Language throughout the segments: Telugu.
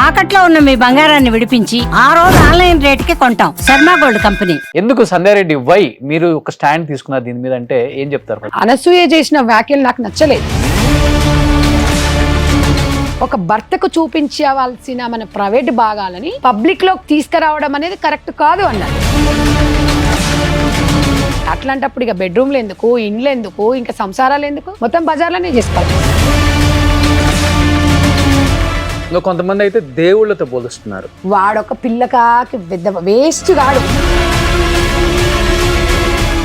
తాకట్లో ఉన్న మీ బంగారాన్ని విడిపించి ఆ రోజు ఆన్లైన్ రేటుకి కొంటాం. Sharma gold company. ఎందుకు సంధ్యారెడ్డి వై మీరు ఒక స్టాండ్ తీసుకున్నారు దీని మీద అంటే ఏం చెప్తారు? అనసూయ చేసిన వ్యాఖ్యలు నాకు నచ్చలేదు. ఒక భర్తకు చూపించవలసిన మన ప్రైవేట్ భాగాలని పబ్లిక్ లోకి తీసుకురావడం అనేది కరెక్ట్ కాదు అన్నారు. అట్లాంటప్పుడు ఇక బెడ్రూమ్లు ఎందుకు, ఇండ్లు ఎందుకు, ఇంకా సంసారాలు ఎందుకు, మొత్తం బజార్లోనే చేసుకోవాలి. ఇంకా కొంతమంది అయితే దేవుళ్ళతో పోలుస్తున్నారు. వాడొక పిల్లకాకి పెద్ద వేస్ట్ గాడు.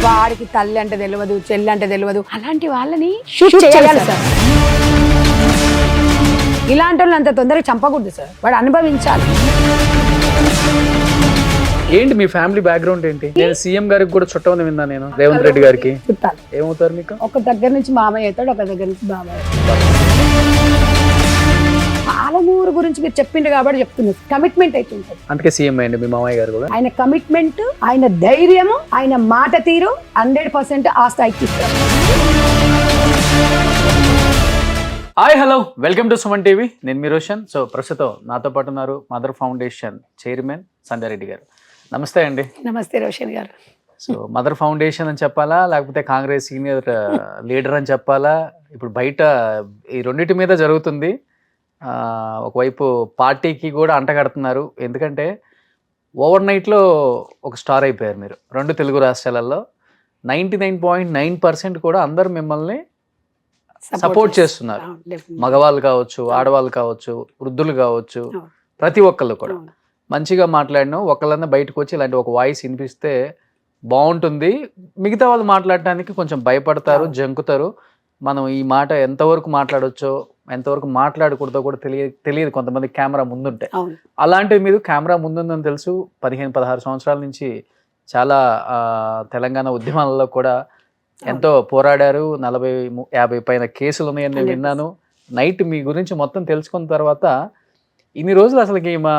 వాడికి తల్లి అంటే తెలియదు, చెల్లి అంటే తెలియదు. అలాంటి వాళ్ళని షూట్ చేయాలి సార్. ఇలాంటి వాళ్ళని అంత తొందరగా చంపకూడదు సార్. వాడు అనుభవించాలి. ఏంటి మీ ఫ్యామిలీ బ్యాక్గ్రౌండ్ ఏంటి? నేను సీఎం గారికి కూడా చుట్టమని విన్నా నేను, రేవంత్ రెడ్డి గారికి. చుట్టాలి. ఏమవుతారు మీకు? ఒక దగ్గర నుంచి మామయ్య అవుతాడు, ఒక దగ్గర నుంచి బాబాయ్. పాలమూరు గురించి మీరు చెప్పిండ్రు కాబట్టి చెప్తున్నారు. కమిట్మెంట్ అయితే ఉంటుంది. అందుకే సీఎం అయ్యండి మీ మామయ్య గారు కూడా. ఆయన కమిట్మెంట్, ఆయన ధైర్యము, ఆయన మాట తీరు 100% ఆ స్థాయికి ఇస్తారు. Hi hello, welcome to Suman TV. నేను మీ రోషన్. సో ప్రస్తుతం నాతో పాటు ఉన్నారు మదర్ ఫౌండేషన్ చైర్మన్ సంధ్యారెడ్డి గారు. నమస్తే అండి. నమస్తే రోషన్ గారు. సో మదర్ ఫౌండేషన్ అని చెప్పాలా, లేకపోతే కాంగ్రెస్ సీనియర్ లీడర్ అని చెప్పాలా? ఇప్పుడు బయట ఈ రెండింటి మీద జరుగుతుంది. ఒకవైపు పార్టీకి కూడా అంటగడుతున్నారు. ఎందుకంటే ఓవర్ నైట్లో ఒక స్టార్ అయిపోయారు మీరు. రెండు తెలుగు రాష్ట్రాలలో 99.9% కూడా అందరు మిమ్మల్ని సపోర్ట్ చేస్తున్నారు. మగవాళ్ళు కావచ్చు, ఆడవాళ్ళు కావచ్చు, వృద్ధులు కావచ్చు, ప్రతి ఒక్కళ్ళు కూడా మంచిగా మాట్లాడినా ఒకళ్ళన్నా బయటకు వచ్చి ఇలాంటి ఒక వాయిస్ వినిపిస్తే బాగుంటుంది. మిగతా వాళ్ళు మాట్లాడటానికి కొంచెం భయపడతారు, జంకుతారు. మనం ఈ మాట ఎంతవరకు మాట్లాడొచ్చో ఎంతవరకు మాట్లాడకూడదో కూడా తెలియదు కొంతమంది కెమెరా ముందుంటే. అలాంటివి మీరు కెమెరా ముందుందని తెలుసు. 15-16 సంవత్సరాల నుంచి చాలా తెలంగాణ ఉద్యమాలలో కూడా ఎంతో పోరాడారు. 40-50 పైన కేసులు ఉన్నాయని నేను విన్నాను. నైట్ మీ గురించి మొత్తం తెలుసుకున్న తర్వాత ఇన్ని రోజులు అసలుకి మా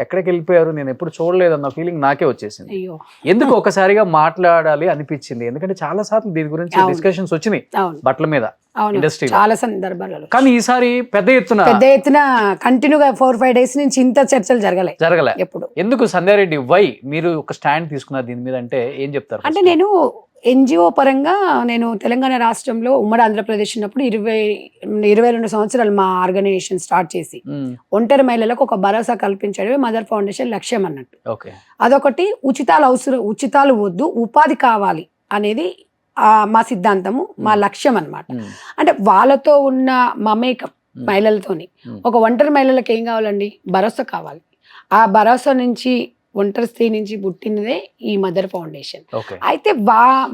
ఎక్కడికి వెళ్ళిపోయారు, నేను ఎప్పుడు చూడలేదన్న ఫీలింగ్ నాకే వచ్చేసింది. ఎందుకు ఒకసారిగా మాట్లాడాలి అనిపించింది? ఎందుకంటే చాలా సార్లు దీని గురించి డిస్కషన్స్ వచ్చినాయి బట్టల మీద ఇండస్ట్రీ చాలా సందర్భాలలో. కానీ ఈసారి పెద్ద ఎత్తున కంటిన్యూగా 4-5 డేస్ నుంచి ఇంత చర్చలు జరగలే ఎప్పుడు. ఎందుకు సంధ్యారెడ్డి వై మీరు ఒక స్టాండ్ తీసుకున్నారు దీని మీద అంటే ఏం చెప్తారు? అంటే నేను ఎన్జిఓ పరంగా నేను తెలంగాణ రాష్ట్రంలో ఉమ్మడి ఆంధ్రప్రదేశ్ ఉన్నప్పుడు 22 సంవత్సరాలు మా ఆర్గనైజేషన్ స్టార్ట్ చేసి ఒంటరి మహిళలకు ఒక భరోసా కల్పించడమే మదర్ ఫౌండేషన్ లక్ష్యం అన్నట్టు. అదొకటి. ఉచితాలు వద్దు, ఉపాధి కావాలి అనేది మా సిద్ధాంతము, మా లక్ష్యం అన్నమాట. అంటే వాళ్ళతో ఉన్న మమేకం మహిళలతోని. ఒక ఒంటరి మహిళలకు ఏం కావాలండి? భరోసా కావాలి. ఆ భరోసా నుంచి, ఒంటరి స్త్రీ నుంచి పుట్టినదే ఈ మదర్ ఫౌండేషన్. అయితే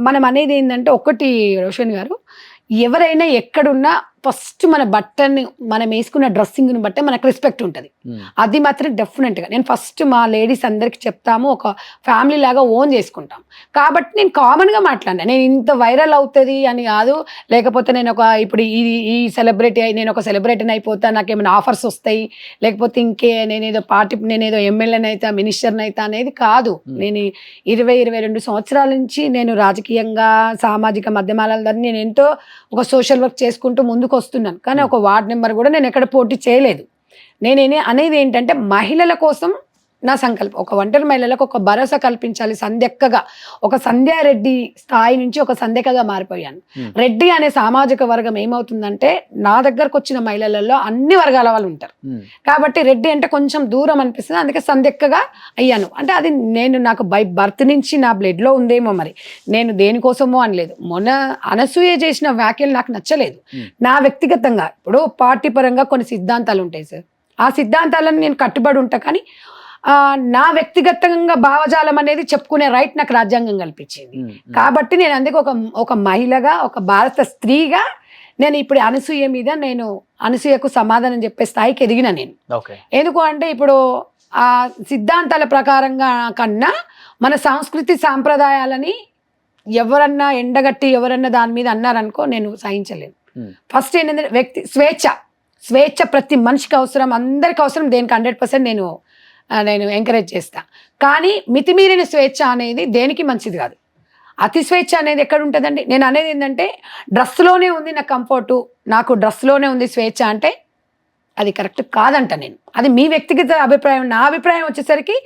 మనం అనేది ఏంటంటే ఒకటి రోషన్ గారు, ఎవరైనా ఎక్కడున్నా ఫస్ట్ మన బట్టని, మనం వేసుకున్న డ్రెస్సింగ్ని బట్టే మనకు రెస్పెక్ట్ ఉంటుంది. అది మాత్రం డెఫినెట్గా నేను ఫస్ట్ మా లేడీస్ అందరికి చెప్తాము, ఒక ఫ్యామిలీ లాగా ఓన్ చేసుకుంటాం. కాబట్టి నేను కామన్గా మాట్లాడినా, నేను ఇంత వైరల్ అవుతుంది అని కాదు, లేకపోతే నేను ఇప్పుడు ఈ సెలబ్రిటీ నేను ఒక సెలబ్రిటీని అయిపోతా, నాకేమైనా ఆఫర్స్ వస్తాయి, లేకపోతే నేనేదో ఎమ్మెల్యేని అవుతా, మినిస్టర్ని అవుతా అనేది కాదు. నేను 22 సంవత్సరాల నుంచి నేను రాజకీయంగా, సామాజిక మాధ్యమాల ద్వారా నేను ఎంతో ఒక సోషల్ వర్క్ చేసుకుంటూ ముందుకు వస్తున్నాను. కానీ ఒక వార్డ్ మెంబర్ కూడా నేను ఎక్కడ పోటీ చేయలేదు. నేనే అనేది ఏంటంటే మహిళల కోసం నా సంకల్పం. ఒక ఒంటరి మహిళలకు ఒక భరోసా కల్పించాలి. సంధ్యక్కగా, ఒక సంధ్యారెడ్డి స్థాయి నుంచి ఒక సంధ్యక్కగా మారిపోయాను. రెడ్డి అనే సామాజిక వర్గం ఏమవుతుందంటే, నా దగ్గరకు వచ్చిన మహిళలలో అన్ని వర్గాల వాళ్ళు ఉంటారు. కాబట్టి రెడ్డి అంటే కొంచెం దూరం అనిపిస్తుంది. అందుకే సంధ్యక్కగా అయ్యాను. అంటే అది నాకు బై బర్త్ నుంచి నా బ్లడ్లో ఉందేమో. మరి నేను దేనికోసమో అనలేదు. మొన్న అనసూయ చేసిన వ్యాఖ్యలు నాకు నచ్చలేదు. నా వ్యక్తిగతంగా ఇప్పుడు పార్టీ పరంగా కొన్ని సిద్ధాంతాలు ఉంటాయి సార్. ఆ సిద్ధాంతాలను నేను కట్టుబడి ఉంటా. కానీ నా వ్యక్తిగతంగా భావజాలం అనేది చెప్పుకునే రైట్ నాకు రాజ్యాంగం కల్పించింది. కాబట్టి నేను అందుకే ఒక మహిళగా, ఒక భారత స్త్రీగా నేను ఇప్పుడు అనసూయ మీద నేను అనసూయకు సమాధానం చెప్పే స్థాయికి ఎదిగిన నేను. ఎందుకు అంటే ఇప్పుడు ఆ సిద్ధాంతాల ప్రకారంగా కన్నా మన సంస్కృతి సాంప్రదాయాలని ఎవరన్నా ఎండగట్టి ఎవరన్నా దాని మీద అన్నారనుకో నేను సహించలేను. ఫస్ట్ ఏంటంటే స్వేచ్ఛ ప్రతి మనిషికి అవసరం, అందరికి అవసరం. దేనికి 100% నేను ఎంకరేజ్ చేస్తా. కానీ మితిమీరిన స్వేచ్ఛ అనేది దేనికి మంచిది కాదు. అతి స్వేచ్ఛ అనేది ఎక్కడ ఉంటుందండి? నేను అనేది ఏంటంటే డ్రెస్లోనే ఉంది నా కంఫర్టు, నాకు డ్రెస్లోనే ఉంది స్వేచ్ఛ అంటే అది కరెక్ట్ కాదంట నేను. అది మీ వ్యక్తిగత అభిప్రాయం. నా అభిప్రాయం వచ్చేసరికి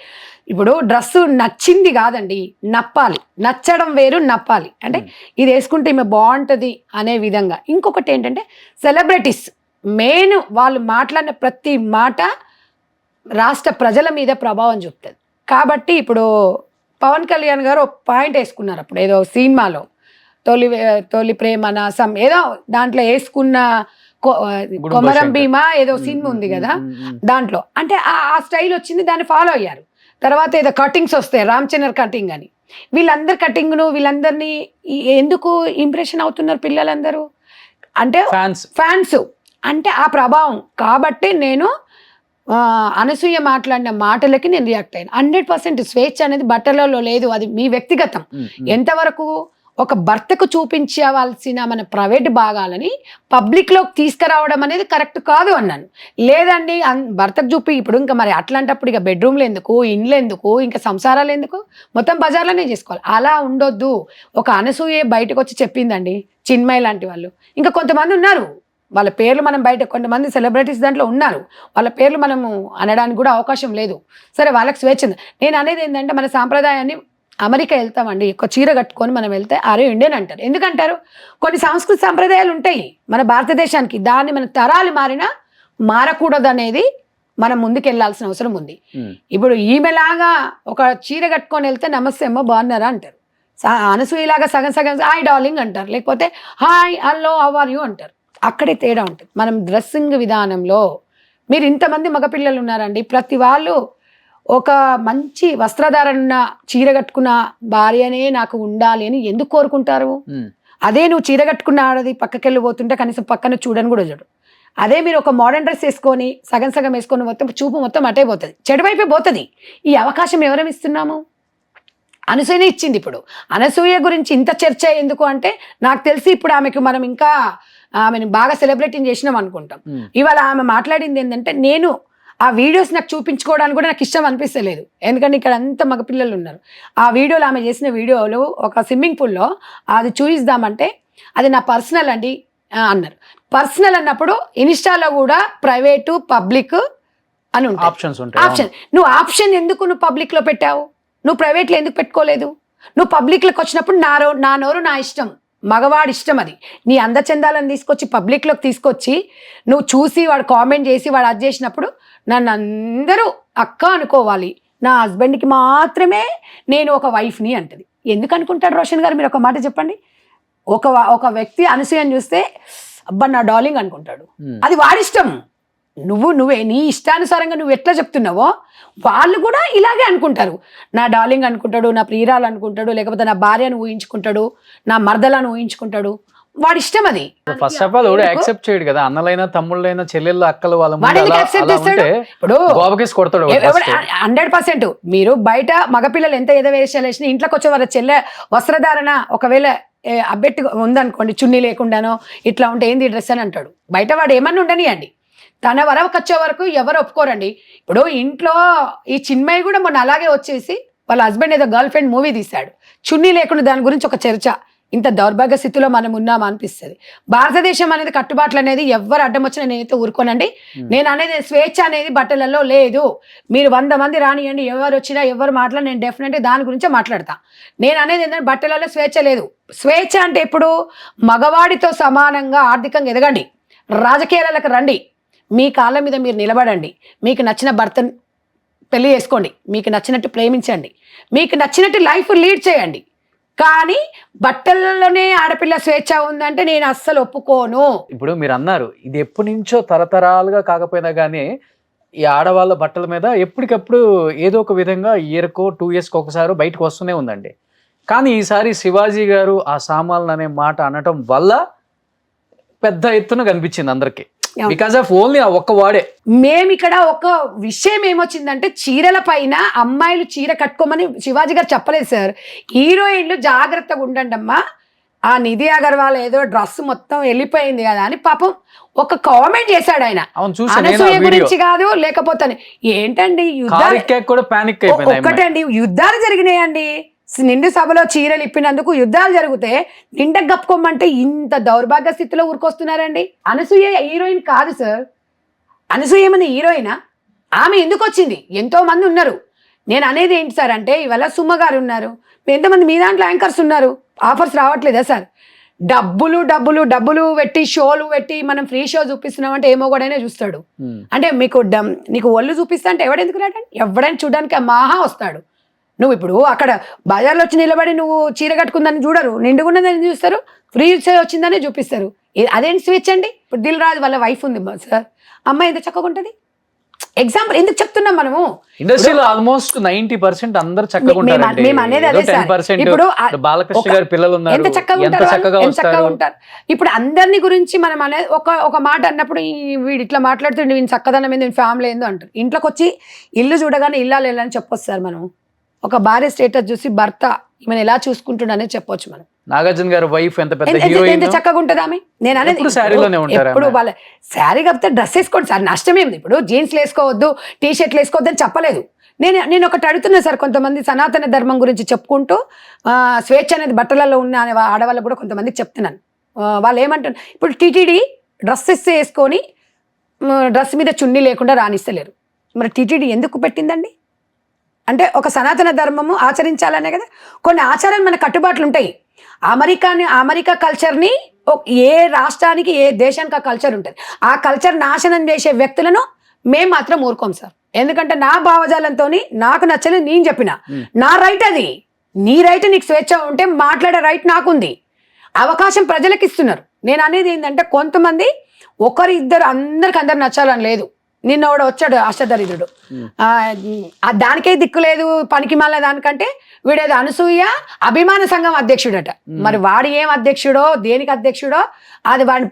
ఇప్పుడు డ్రెస్ నచ్చింది కాదండి, నప్పాలి. నచ్చడం వేరు, నప్పాలి. అంటే ఇది వేసుకుంటే ఈమె బాగుంటుంది అనే విధంగా. ఇంకొకటి ఏంటంటే సెలబ్రిటీస్ మెయిన్ వాళ్ళు మాట్లాడిన ప్రతి మాట రాష్ట్ర ప్రజల మీద ప్రభావం చూపుతుంది. కాబట్టి ఇప్పుడు పవన్ కళ్యాణ్ గారు ఒక పాయింట్ వేసుకున్నారు అప్పుడు ఏదో సినిమాలో, తొలి ప్రేమ నాసం ఏదో దాంట్లో వేసుకున్న కొమరం భీమా ఏదో సినిమా ఉంది కదా, దాంట్లో అంటే ఆ స్టైల్ వచ్చింది, దాన్ని ఫాలో అయ్యారు. తర్వాత ఏదో కటింగ్స్ వస్తాయి, రామ్ చంద్ర కటింగ్ అని. వీళ్ళందరి కటింగ్ను వీళ్ళందరినీ ఎందుకు ఇంప్రెషన్ అవుతున్నారు పిల్లలందరూ అంటే ఫ్యాన్స్ అంటే ఆ ప్రభావం. కాబట్టి నేను అనసూయ మాట్లాడిన మాటలకి నేను రియాక్ట్ అయ్యాను. 100% స్వేచ్ఛ అనేది బట్టలలో లేదు, అది మీ వ్యక్తిగతం. ఎంతవరకు ఒక భర్తకు చూపించవలసిన మన ప్రైవేట్ భాగాలని పబ్లిక్లోకి తీసుకురావడం అనేది కరెక్ట్ కాదు అన్నాను. లేదండి భర్తకు చూపి ఇప్పుడు ఇంకా మరి అట్లాంటప్పుడు ఇక బెడ్రూమ్లు ఎందుకు, ఇండ్లు ఎందుకు, ఇంకా సంసారాలు ఎందుకు, మొత్తం బజార్లోనే చేసుకోవాలి. అలా ఉండొద్దు. ఒక అనసూయ బయటకు వచ్చి చెప్పిందండి, చిన్మయి లాంటి వాళ్ళు. ఇంకా కొంతమంది ఉన్నారు, వాళ్ళ పేర్లు మనం బయట, కొంతమంది సెలబ్రిటీస్ దాంట్లో ఉన్నారు, వాళ్ళ పేర్లు మనము అనడానికి కూడా అవకాశం లేదు. సరే వాళ్ళకి స్వేచ్ఛ ఉంది. నేను అనేది ఏంటంటే మన సాంప్రదాయాన్ని, అమెరికా వెళ్తామండి, ఒక చీర కట్టుకొని మనం వెళ్తే అరే ఇండియన్ అంటారు. ఎందుకంటారు? కొన్ని సంస్కృతి సంప్రదాయాలు ఉంటాయి మన భారతదేశానికి, దాన్ని మన తరాలు మారినా మారకూడదు అనేది మనం ముందుకు వెళ్ళాల్సిన అవసరం ఉంది. ఇప్పుడు ఈమెలాగా ఒక చీర కట్టుకొని వెళ్తే నమస్తే అమ్మ బాగున్నారా అంటారు, అనసూయలాగా సగం సగం హాయ్ డార్లింగ్ అంటారు, లేకపోతే hi hello how are you అంటారు. అక్కడే తేడా ఉంటుంది. మనం డ్రెస్సింగ్ విధానంలో మీరు ఇంతమంది మగపిల్లలు ఉన్నారండి, ప్రతి వాళ్ళు ఒక మంచి వస్త్రధారణ చీర కట్టుకున్న భార్యనే నాకు ఉండాలి అని ఎందుకు కోరుకుంటారు? అదే నువ్వు చీర కట్టుకున్న ఆడది పక్కకెళ్ళిపోతుంటే కనీసం పక్కన చూడని కూడా చూడు. అదే మీరు ఒక మోడర్న్ డ్రెస్ వేసుకొని సగం సగం వేసుకొని మొత్తం చూపు మొత్తం అటే పోతుంది, చెడువైపే పోతుంది. ఈ అవకాశం ఎవరం ఇస్తున్నాము? అనసూయనే ఇచ్చింది. ఇప్పుడు అనసూయ గురించి ఇంత చర్చ ఎందుకు అంటే నాకు తెలిసి ఇప్పుడు ఆమెకు మనం ఇంకా ఆమెను బాగా సెలబ్రేటింగ్ చేసినాం అనుకుంటాం. ఇవాళ ఆమె మాట్లాడింది ఏంటంటే, నేను ఆ వీడియోస్ నాకు చూపించుకోవడానికి కూడా నాకు ఇష్టం అనిపిస్తలేదు. ఎందుకంటే ఇక్కడ అంత మగపిల్లలు ఉన్నారు. ఆ వీడియోలు ఆమె చేసిన వీడియోలు ఒక స్విమ్మింగ్ పూల్లో అది చూయిద్దామంటే అది నా పర్సనల్ అండి అన్నారు. పర్సనల్ అన్నప్పుడు ఇన్స్టాలో కూడా ప్రైవేటు పబ్లిక్ అని ఉంటాయి ఆప్షన్. నువ్వు ఆప్షన్ ఎందుకు నువ్వు పబ్లిక్లో పెట్టావు? నువ్వు ప్రైవేట్లో ఎందుకు పెట్టుకోలేదు? నువ్వు పబ్లిక్లోకి వచ్చినప్పుడు నా నోరు నా ఇష్టం, మగవాడి ఇష్టం. అది నీ అందచందాలను తీసుకొచ్చి పబ్లిక్లోకి తీసుకొచ్చి నువ్వు చూసి వాడు కామెంట్ చేసి వాడు అది చేసినప్పుడు నన్ను అందరూ అక్క అనుకోవాలి, నా హస్బెండ్కి మాత్రమే నేను ఒక వైఫ్ని అంటది. ఎందుకు అనుకుంటాడు రోషన్ గారు? మీరు ఒక మాట చెప్పండి. ఒక వ్యక్తి అనసూయని చూస్తే అబ్బా నా డార్లింగ్ అనుకుంటాడు, అది వాడిష్టం. నువ్వే నీ ఇష్టానుసారంగా నువ్వు ఎట్లా చెప్తున్నావో వాళ్ళు కూడా ఇలాగే అనుకుంటారు. నా డార్లింగ్ అనుకుంటాడు, నా ప్రియురాలు అనుకుంటాడు, లేకపోతే నా భార్యను ఊహించుకుంటాడు, నా మర్దలను ఊహించుకుంటాడు. వాడి ఇష్టం అది. ఫస్ట్ ఆఫ్ ఆల్ యాక్సెప్ట్ చేయడు కదా, అన్నలైనా తమ్ముళ్ళైనా చెల్లెళ్ళు అక్కలు వాళ్ళ ఇప్పుడు 100%. మీరు బయట మగపిల్లలు ఎంత వేషాలు వేసినా ఇంట్లోకి వచ్చే వాళ్ళ చెల్లె వస్త్రధారణ ఒకవేళ అబ్బెట్టు ఉందనుకోండి, చున్నీ లేకుండానో ఇట్లా ఉంటే ఏంది డ్రెస్ అని అంటాడు. బయట వాడు ఏమన్నా ఉండనియండి, తన వరకు వచ్చే వరకు ఎవరు ఒప్పుకోరండి. ఇప్పుడు ఇంట్లో ఈ చిన్మయి కూడా మొన్న అలాగే వచ్చేసి వాళ్ళ హస్బెండ్ ఏదో గర్ల్ ఫ్రెండ్ మూవీ తీశాడు, చున్నీ లేకుండా దాని గురించి ఒక చర్చ. ఇంత దౌర్భాగ్య స్థితిలో మనం ఉన్నామా అనిపిస్తుంది. భారతదేశం అనేది కట్టుబాట్లు అనేది ఎవరు అడ్డం వచ్చినా నేనైతే ఊరుకోనండి. నేను అనేది స్వేచ్ఛ అనేది బట్టలలో లేదు. మీరు 100 మంది రానియండి, ఎవరు వచ్చినా ఎవరు మాట్లాడి నేను డెఫినెట్గా దాని గురించే మాట్లాడతా. నేను అనేది ఏంటంటే బట్టలలో స్వేచ్ఛ లేదు. స్వేచ్ఛ అంటే ఇప్పుడు మగవాడితో సమానంగా ఆర్థికంగా ఎదగండి, రాజకీయాలకు రండి, మీ కాళ్ళ మీద మీరు నిలబడండి, మీకు నచ్చిన భర్తను పెళ్లి చేసుకోండి, మీకు నచ్చినట్టు ప్రేమించండి, మీకు నచ్చినట్టు లైఫ్ లీడ్ చేయండి. కానీ బట్టలలోనే ఆడపిల్ల స్వేచ్ఛ ఉందంటే నేను అస్సలు ఒప్పుకోను. ఇప్పుడు మీరు అన్నారు ఇది ఎప్పటి నుంచో తరతరాలుగా కాకపోయినా కానీ ఈ ఆడవాళ్ళ బట్టల మీద ఎప్పటికప్పుడు ఏదో ఒక విధంగా ఇయర్కో 2 ఇయర్స్కి ఒకసారి బయటకు వస్తూనే ఉందండి. కానీ ఈసారి శివాజీ గారు ఆ సామాన్లు అనే మాట అనటం వల్ల పెద్ద ఎత్తున కనిపించింది అందరికి, బికాస్ ఆఫ్ ఓన్లీ ఆ ఒక్క వాడే. మేము ఇక్కడ ఒక విషయం ఏమొచ్చిందంటే చీరల పైన అమ్మాయిలు చీర కట్టుకోమని శివాజీ గారు చెప్పలేదు సార్. హీరోయిన్లు జాగ్రత్తగా ఉండండి అమ్మా, ఆ నిధి అగర్వాల్ ఏదో డ్రెస్ మొత్తం వెళ్ళిపోయింది కదా అని పాపం ఒక కామెంట్ చేశాడు ఆయన. అనసూయ గురించి కాదు, లేకపోతే ఏంటండి ఒక్కటండి యుద్ధాలు జరిగినాయండి. నిండు సభలో చీరలు ఇప్పినందుకు యుద్ధాలు జరిగితే నిండ గప్పుకోమంటే ఇంత దౌర్భాగ్య స్థితిలో ఊరుకొస్తున్నారండి. అనసూయ హీరోయిన్ కాదు సార్, అనసూయ ఏమన్నా హీరోయినా? ఆమె ఎందుకు వచ్చింది? ఎంతో మంది ఉన్నారు. నేను అనేది ఏంటి సార్ అంటే, ఇవాళ సుమ గారు ఉన్నారు, ఎంతమంది మీ దాంట్లో యాంకర్స్ ఉన్నారు, ఆఫర్స్ రావట్లేదా సార్? డబ్బులు డబ్బులు డబ్బులు పెట్టి షోలు పెట్టి మనం ఫ్రీ షో చూపిస్తున్నామంటే ఏమో కూడా చూస్తాడు. అంటే నీకు ఒళ్ళు చూపిస్తా అంటే ఎవడెందుకు రాడండి? ఎవడైనా చూడడానికి మహా వస్తాడు. నువ్వు ఇప్పుడు అక్కడ బజార్లో వచ్చి నిలబడి నువ్వు చీర కట్టుకుందని చూడరు, నిండుకున్నదని చూస్తారు, ఫ్రీ షో వచ్చిందనే చూపిస్తారు. అదేంటి స్విచ్ అండి? ఇప్పుడు దిల్ రాజు వాళ్ళ వైఫ్ ఉంది సార్, అమ్మాయి ఎంత చక్కగా ఉంటుంది. ఎగ్జాంపుల్ ఎందుకు చెప్తున్నాం మనము? ఇండస్ట్రీలో ఆల్మోస్ట్ 90% అందరూ చక్కగా ఉంటారు. మేము అనేది అదే సార్. ఇప్పుడు బాలకృష్ణ గారి పిల్లలు ఉన్నారు, ఎంత చక్కగా ఉంటారు. ఇప్పుడు అందరిని గురించి మనం అనేది ఒక మాట అన్నప్పుడు వీడు ఇట్లా మాట్లాడుతుండే, వీని చక్కదనం ఏంది, ఫ్యామిలీ ఏందో అంటారు. ఇంట్లోకి వచ్చి ఇల్లు చూడగానే ఇల్లాలు వెళ్ళని చెప్పొచ్చు సార్. మనం ఒక భార్య స్టేటస్ చూసి భర్త ఈమెను ఎలా చూసుకుంటున్నానే చెప్పొచ్చు మనం. నాగార్జున గారి వైఫ్ ఎంత పెద్ద హీరోయిన్, ఎంత చక్కగా ఉంటుంది ఆమె. నేను అనేది ఎప్పుడు వాళ్ళ శారీ కాకపోతే డ్రెస్ వేసుకోండి సార్, నష్టమేంది? ఇప్పుడు జీన్స్లు వేసుకోవద్దు, టీ షర్ట్లు వేసుకోవద్దు అని చెప్పలేదు. నేను ఒకటి అడుగుతున్నా సార్, కొంతమంది సనాతన ధర్మం గురించి చెప్పుకుంటూ స్వేచ్ఛ అనేది బట్టలలో ఉన్న ఆడవాళ్ళకు కూడా కొంతమందికి చెప్తున్నాను. వాళ్ళు ఏమంటారు, ఇప్పుడు టీటీడీ డ్రెస్సెస్ వేసుకొని డ్రెస్ మీద చున్నీ లేకుండా రాణిస్తలేరు. మరి టీటీడీ ఎందుకు పెట్టిందండి? అంటే ఒక సనాతన ధర్మము ఆచరించాలనే కదా. కొన్ని ఆచారాలు మన కట్టుబాట్లు ఉంటాయి. అమెరికా కల్చర్ని ఏ రాష్ట్రానికి ఏ దేశానికి ఆ కల్చర్ ఉంటుంది. ఆ కల్చర్ నాశనం చేసే వ్యక్తులను మేము మాత్రం ఊరుకోం సార్. ఎందుకంటే నా భావజాలంతో నాకు నచ్చలేదు నేను చెప్పిన, నా రైట్ అది. నీ రైట్, నీకు స్వేచ్ఛ ఉంటే మాట్లాడే రైట్ నాకుంది. అవకాశం ప్రజలకు ఇస్తున్నారు. నేను అనేది ఏంటంటే, కొంతమంది ఒకరి ఇద్దరు అందరు నచ్చాలని లేదు. నిన్న కూడా వచ్చాడు అష్టదరిద్రుడు, దానికే దిక్కు లేదు పనికి మాల దానికంటే వీడేదో అనసూయ అభిమాన సంఘం అధ్యక్షుడట. మరి వాడు ఏం అధ్యక్షుడో దేనికి అధ్యక్షుడో అది వాడి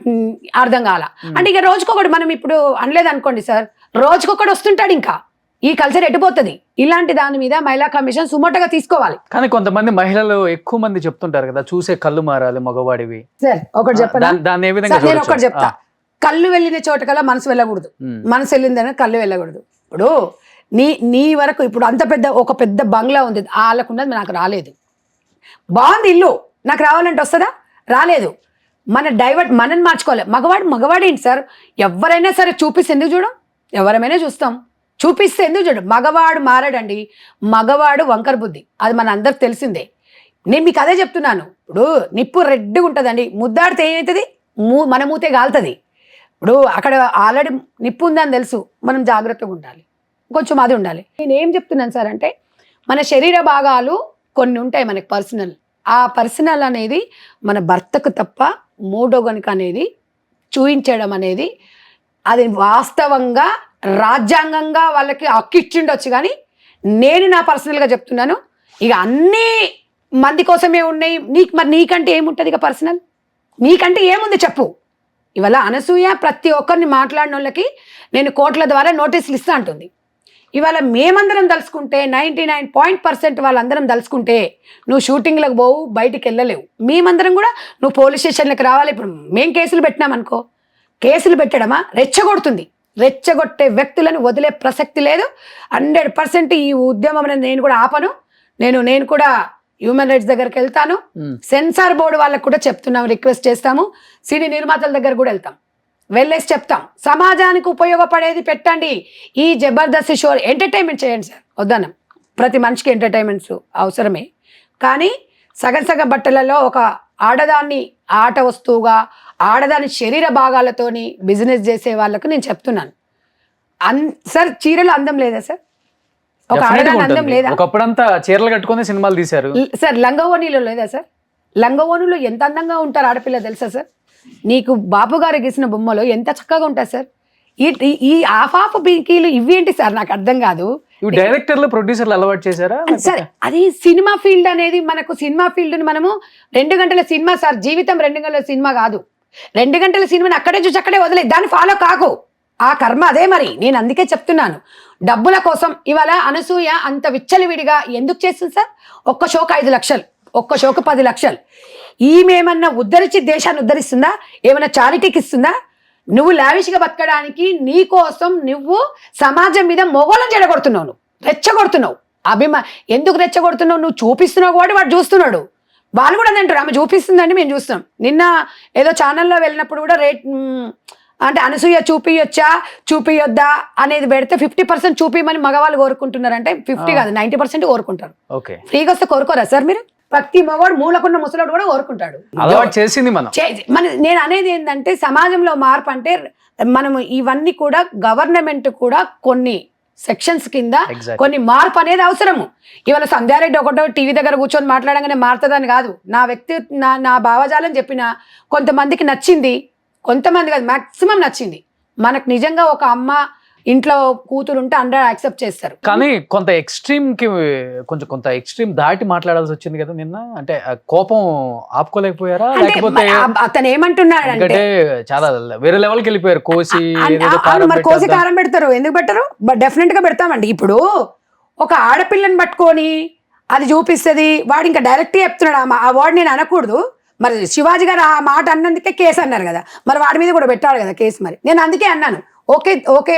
అర్థం కాల. అంటే ఇక రోజుకొకటి మనం ఇప్పుడు అనలేదు అనుకోండి సార్, రోజుకొకటి వస్తుంటాడు. ఇంకా ఈ కల్చర్ ఎటుపోతుంది. ఇలాంటి దాని మీద మహిళా కమిషన్ సుమోటగా తీసుకోవాలి. కానీ కొంతమంది మహిళలు ఎక్కువ మంది చెప్తుంటారు కదా, చూసే కళ్ళు మారాలి మగవాడివి. సార్ ఒకటి చెప్పనా, దాన్ని ఏ విధంగా? నేను ఒకటి చెప్తా. కళ్ళు వెళ్ళిన చోటకల్లా మనసు వెళ్ళకూడదు, మనసు వెళ్ళిందని కళ్ళు వెళ్ళకూడదు. ఇప్పుడు నీ వరకు ఇప్పుడు అంత ఒక పెద్ద బంగ్లా ఉంది, వాళ్ళకున్నది నాకు రాలేదు. బాగుంది ఇల్లు, నాకు రావాలంటే వస్తుందా? రాలేదు. మనని మార్చుకోవాలి. మగవాడేంటి సార్? ఎవరైనా సరే చూపిస్తే ఎందుకు చూడం? ఎవరైనా చూస్తాం, చూపిస్తే ఎందుకు చూడం? మగవాడు మారాడండి. మగవాడు వంకర బుద్ధి, అది మన అందరికి తెలిసిందే. నేను మీకు అదే చెప్తున్నాను. ఇప్పుడు నిప్పు రెడ్డిగా ఉంటుందండి, ముద్దాడితే ఏమవుతుంది? మన మూతే కాలుతుంది. ఇప్పుడు అక్కడ ఆల్రెడీ నిప్పు ఉందని తెలుసు, మనం జాగ్రత్తగా ఉండాలి, కొంచెం అది ఉండాలి. నేను ఏం చెప్తున్నాను సార్ అంటే, మన శరీర భాగాలు కొన్ని ఉంటాయి మనకి పర్సనల్. ఆ పర్సనల్ అనేది మన భర్తకు తప్ప మూడో గనుక అనేది చూయించడం అనేది అది వాస్తవంగా రాజ్యాంగంగా వాళ్ళకి హక్కు ఇచ్చిండొచ్చు. కానీ నేను నా పర్సనల్గా చెప్తున్నాను, ఇక అన్నీ మంది కోసమే ఉన్నాయి. మరి నీకంటే ఏముంటుంది ఇక పర్సనల్? నీకంటే ఏముంది చెప్పు? ఇవాళ అనసూయ ప్రతి ఒక్కరిని మాట్లాడిన వాళ్ళకి నేను కోట్ల ద్వారా నోటీసులు ఇస్తా అంటుంది. ఇవాళ మేమందరం తలుసుకుంటే 99% వాళ్ళందరం తలుసుకుంటే నువ్వు షూటింగ్లకు పోవు, బయటికి వెళ్ళలేవు. మేమందరం కూడా నువ్వు పోలీస్ స్టేషన్లకు రావాలి. ఇప్పుడు మేము కేసులు పెట్టినామనుకో, కేసులు పెట్టడమా రెచ్చగొడుతుంది. రెచ్చగొట్టే వ్యక్తులను వదిలే ప్రసక్తి లేదు. 100% ఈ ఉద్యమం అనేది నేను కూడా ఆపను. నేను కూడా హ్యూమన్ రైట్స్ దగ్గరికి వెళ్తాను. సెన్సార్ బోర్డు వాళ్ళకు కూడా చెప్తున్నాం, రిక్వెస్ట్ చేస్తాము. సినీ నిర్మాతల దగ్గర కూడా వెళ్తాం, వెళ్ళేసి చెప్తాం, సమాజానికి ఉపయోగపడేది పెట్టండి. ఈ జబర్దస్త్ షో ఎంటర్టైన్మెంట్ చేయండి సార్, వద్దనం. ప్రతి మనిషికి ఎంటర్టైన్మెంట్స్ అవసరమే. కానీ సగం బట్టలలో ఒక ఆడదాన్ని ఆట వస్తువుగా, ఆడదాని శరీర భాగాలతోని బిజినెస్ చేసే వాళ్ళకు నేను చెప్తున్నాను. సార్ చీరలో అందం లేదా సార్? ఒక ఆడదాని అందం లేదా? ఒకప్పుడంతా చీరలు కట్టుకుని సినిమాలు తీశారు సార్. లంగవోణిలో లేదా సార్? లంగవోణిలో ఎంత అందంగా ఉంటారు ఆడపిల్ల తెలుసా సార్? నీకు బాపు గారు గీసిన బొమ్మలో ఎంత చక్కగా ఉంటారు సార్. ఈ ఆఫ్ బీకీలు ఇవేంటి సార్? నాకు అర్థం కాదు. డైరెక్టర్లు ప్రొడ్యూసర్లు అలవాటు చేశారా సార్? అది సినిమా ఫీల్డ్ అనేది, మనకు సినిమా ఫీల్డ్ ని మనము 2 గంటల సినిమా సార్, జీవితం 2 గంటల సినిమా కాదు. 2 గంటల సినిమాని అక్కడే చూసి అక్కడే వదిలే, దాన్ని ఫాలో కాకు. ఆ కర్మ అదే. మరి నేను అందుకే చెప్తున్నాను, డబ్బుల కోసం ఇవాళ అనసూయ అంత విచ్చలవిడిగా ఎందుకు చేస్తుంది సార్? ఒక్క షోకు 5 లక్షలు, ఒక్క షోకు 10 లక్షలు. ఈమెమన్నా ఉద్ధరించి దేశాన్ని ఉద్ధరిస్తుందా? ఏమైనా చారిటీకి ఇస్తుందా? నువ్వు లావిష్గా బతకడానికి నీ కోసం నువ్వు సమాజం మీద మొగోళం చెడగొడుతున్నావు, నువ్వు రెచ్చగొడుతున్నావు. ఎందుకు రెచ్చగొడుతున్నావు? నువ్వు చూపిస్తున్నావు కాబట్టి వాడు చూస్తున్నాడు. వాళ్ళు కూడా అంటారు ఆమె చూపిస్తుందండి, మేము చూస్తున్నాం. నిన్న ఏదో ఛానల్లో వెళ్ళినప్పుడు కూడా అంటే అనసూయ చూపియొచ్చా చూపియొద్దా అనేది పెడితే 50% చూపిమని మగవాళ్ళు కోరుకుంటున్నారంటే 50 కాదు 90% కోరుకుంటారు. ఓకే, ఫ్రీగా వస్తే కోరుకోరా సార్ మీరు? ప్రతి మగవాడు మూలకున్న ముసలోడు కూడా కోరుకుంటాడు. అలవాటు చేసింది మనం. నేను అనేది ఏంటంటే సమాజంలో మార్పు అంటే మనము ఇవన్నీ కూడా గవర్నమెంట్ కూడా కొన్ని సెక్షన్స్ కింద కొన్ని మార్పు అనేది అవసరము. ఇవాళ సంధ్యారెడ్డి ఒకటో టీవీ దగ్గర కూర్చొని మాట్లాడంగానే మారుతుందని కాదు. నా భావజాలం చెప్పిన కొంతమందికి నచ్చింది, కొంతమంది కాదు మాక్సిమం నచ్చింది. మనకు నిజంగా ఒక అమ్మ ఇంట్లో కూతురు ఉంటే అందరూ యాక్సెప్ట్ చేస్తారు. కానీ కొంత ఎక్స్ట్రీమ్ కి కొంత ఎక్స్ట్రీమ్ దాటి మాట్లాడాల్సి వచ్చింది కదా నిన్న. అంటే కోపం ఆపుకోలేకపోయారా, లేకపోతే అతను ఏమంటున్నాడు అంటే చాలా వేరే లెవెల్కి వెళ్ళిపోయారు? కోసి కోసి కారం పెడతారు, ఎందుకు పెట్టరు? డెఫినెట్ గా పెడతామండి. ఇప్పుడు ఒక ఆడపిల్లని పట్టుకొని అది చూపిస్తుంది, వాడు ఇంకా డైరెక్ట్ చెప్తున్నాడు ఆ వర్డ్ నేను అనకూడదు. మరి శివాజీ గారు ఆ మాట అన్నందుకే కేసు అన్నారు కదా, మరి వాడి మీద కూడా పెట్టాడు కదా కేసు. మరి నేను అందుకే అన్నాను, ఓకే ఓకే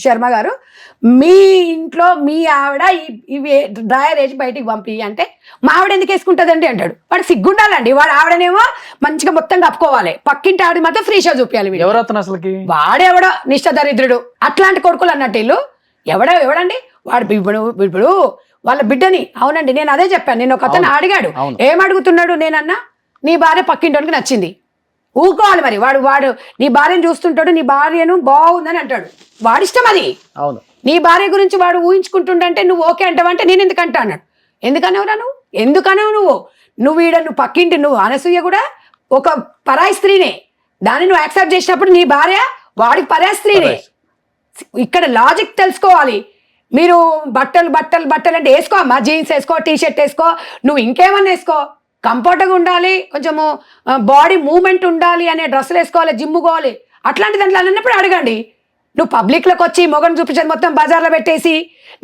శర్మ గారు, మీ ఇంట్లో మీ ఆవిడ ఇవి డ్రాయర్ వేసి బయటికి పంపి అంటే మా ఆవిడ ఎందుకు వేసుకుంటుందండి అంటాడు. వాడు సిగ్గుండాలండి. వాడు ఆవిడనేమో మంచిగా మొత్తం కప్పుకోవాలి, పక్కింటి ఆవిడ మాత్రం ఫ్రీ షో చూపించాలి. ఎవరతను అసలుకి? వాడెవడో నిష్ఠ దరిద్రుడు, అట్లాంటి కొడుకులు అన్నట్టు వీళ్ళు. ఎవడండి వాడు? ఇప్పుడు వాళ్ళ బిడ్డని. అవునండి, నేను అదే చెప్పాను. నేను ఒక అతను అడిగాడు, ఏమడుగుతున్నాడు? నేనన్నా నీ భార్య పక్కింటోనికి నచ్చింది, ఊరుకోవాలి. మరి వాడు నీ భార్యను చూస్తుంటాడు, నీ భార్యను బాగుందని అంటాడు, వాడిష్టం అది. అవును, నీ భార్య గురించి వాడు ఊహించుకుంటుండంటే నువ్వు ఓకే అంటావంటే నేను ఎందుకంటా అన్నాడు. ఎందుకనేవురా నువ్వు? ఎందుకనేవు నువ్వు పక్కింటి నువ్వు అనసూయ కూడా ఒక పరాయి స్త్రీనే, దాన్ని నువ్వు యాక్సెప్ట్ చేసినప్పుడు నీ భార్య వాడికి పరాయి స్త్రీనే. ఇక్కడ లాజిక్ తెలుసుకోవాలి. మీరు బట్టలు అంటే వేసుకో అమ్మా, జీన్స్ వేసుకో, టీషర్ట్ వేసుకో, నువ్వు ఇంకేమన్నా వేసుకో, కంఫర్ట్గా ఉండాలి, కొంచెము బాడీ మూవ్మెంట్ ఉండాలి అనే డ్రెస్సులు వేసుకోవాలి, జిమ్ పోవాలి, అట్లాంటి దాంట్లో అన్నప్పుడు అడగండి. నువ్వు పబ్లిక్లోకి వచ్చి మొగను చూపించేది మొత్తం బజార్లో పెట్టేసి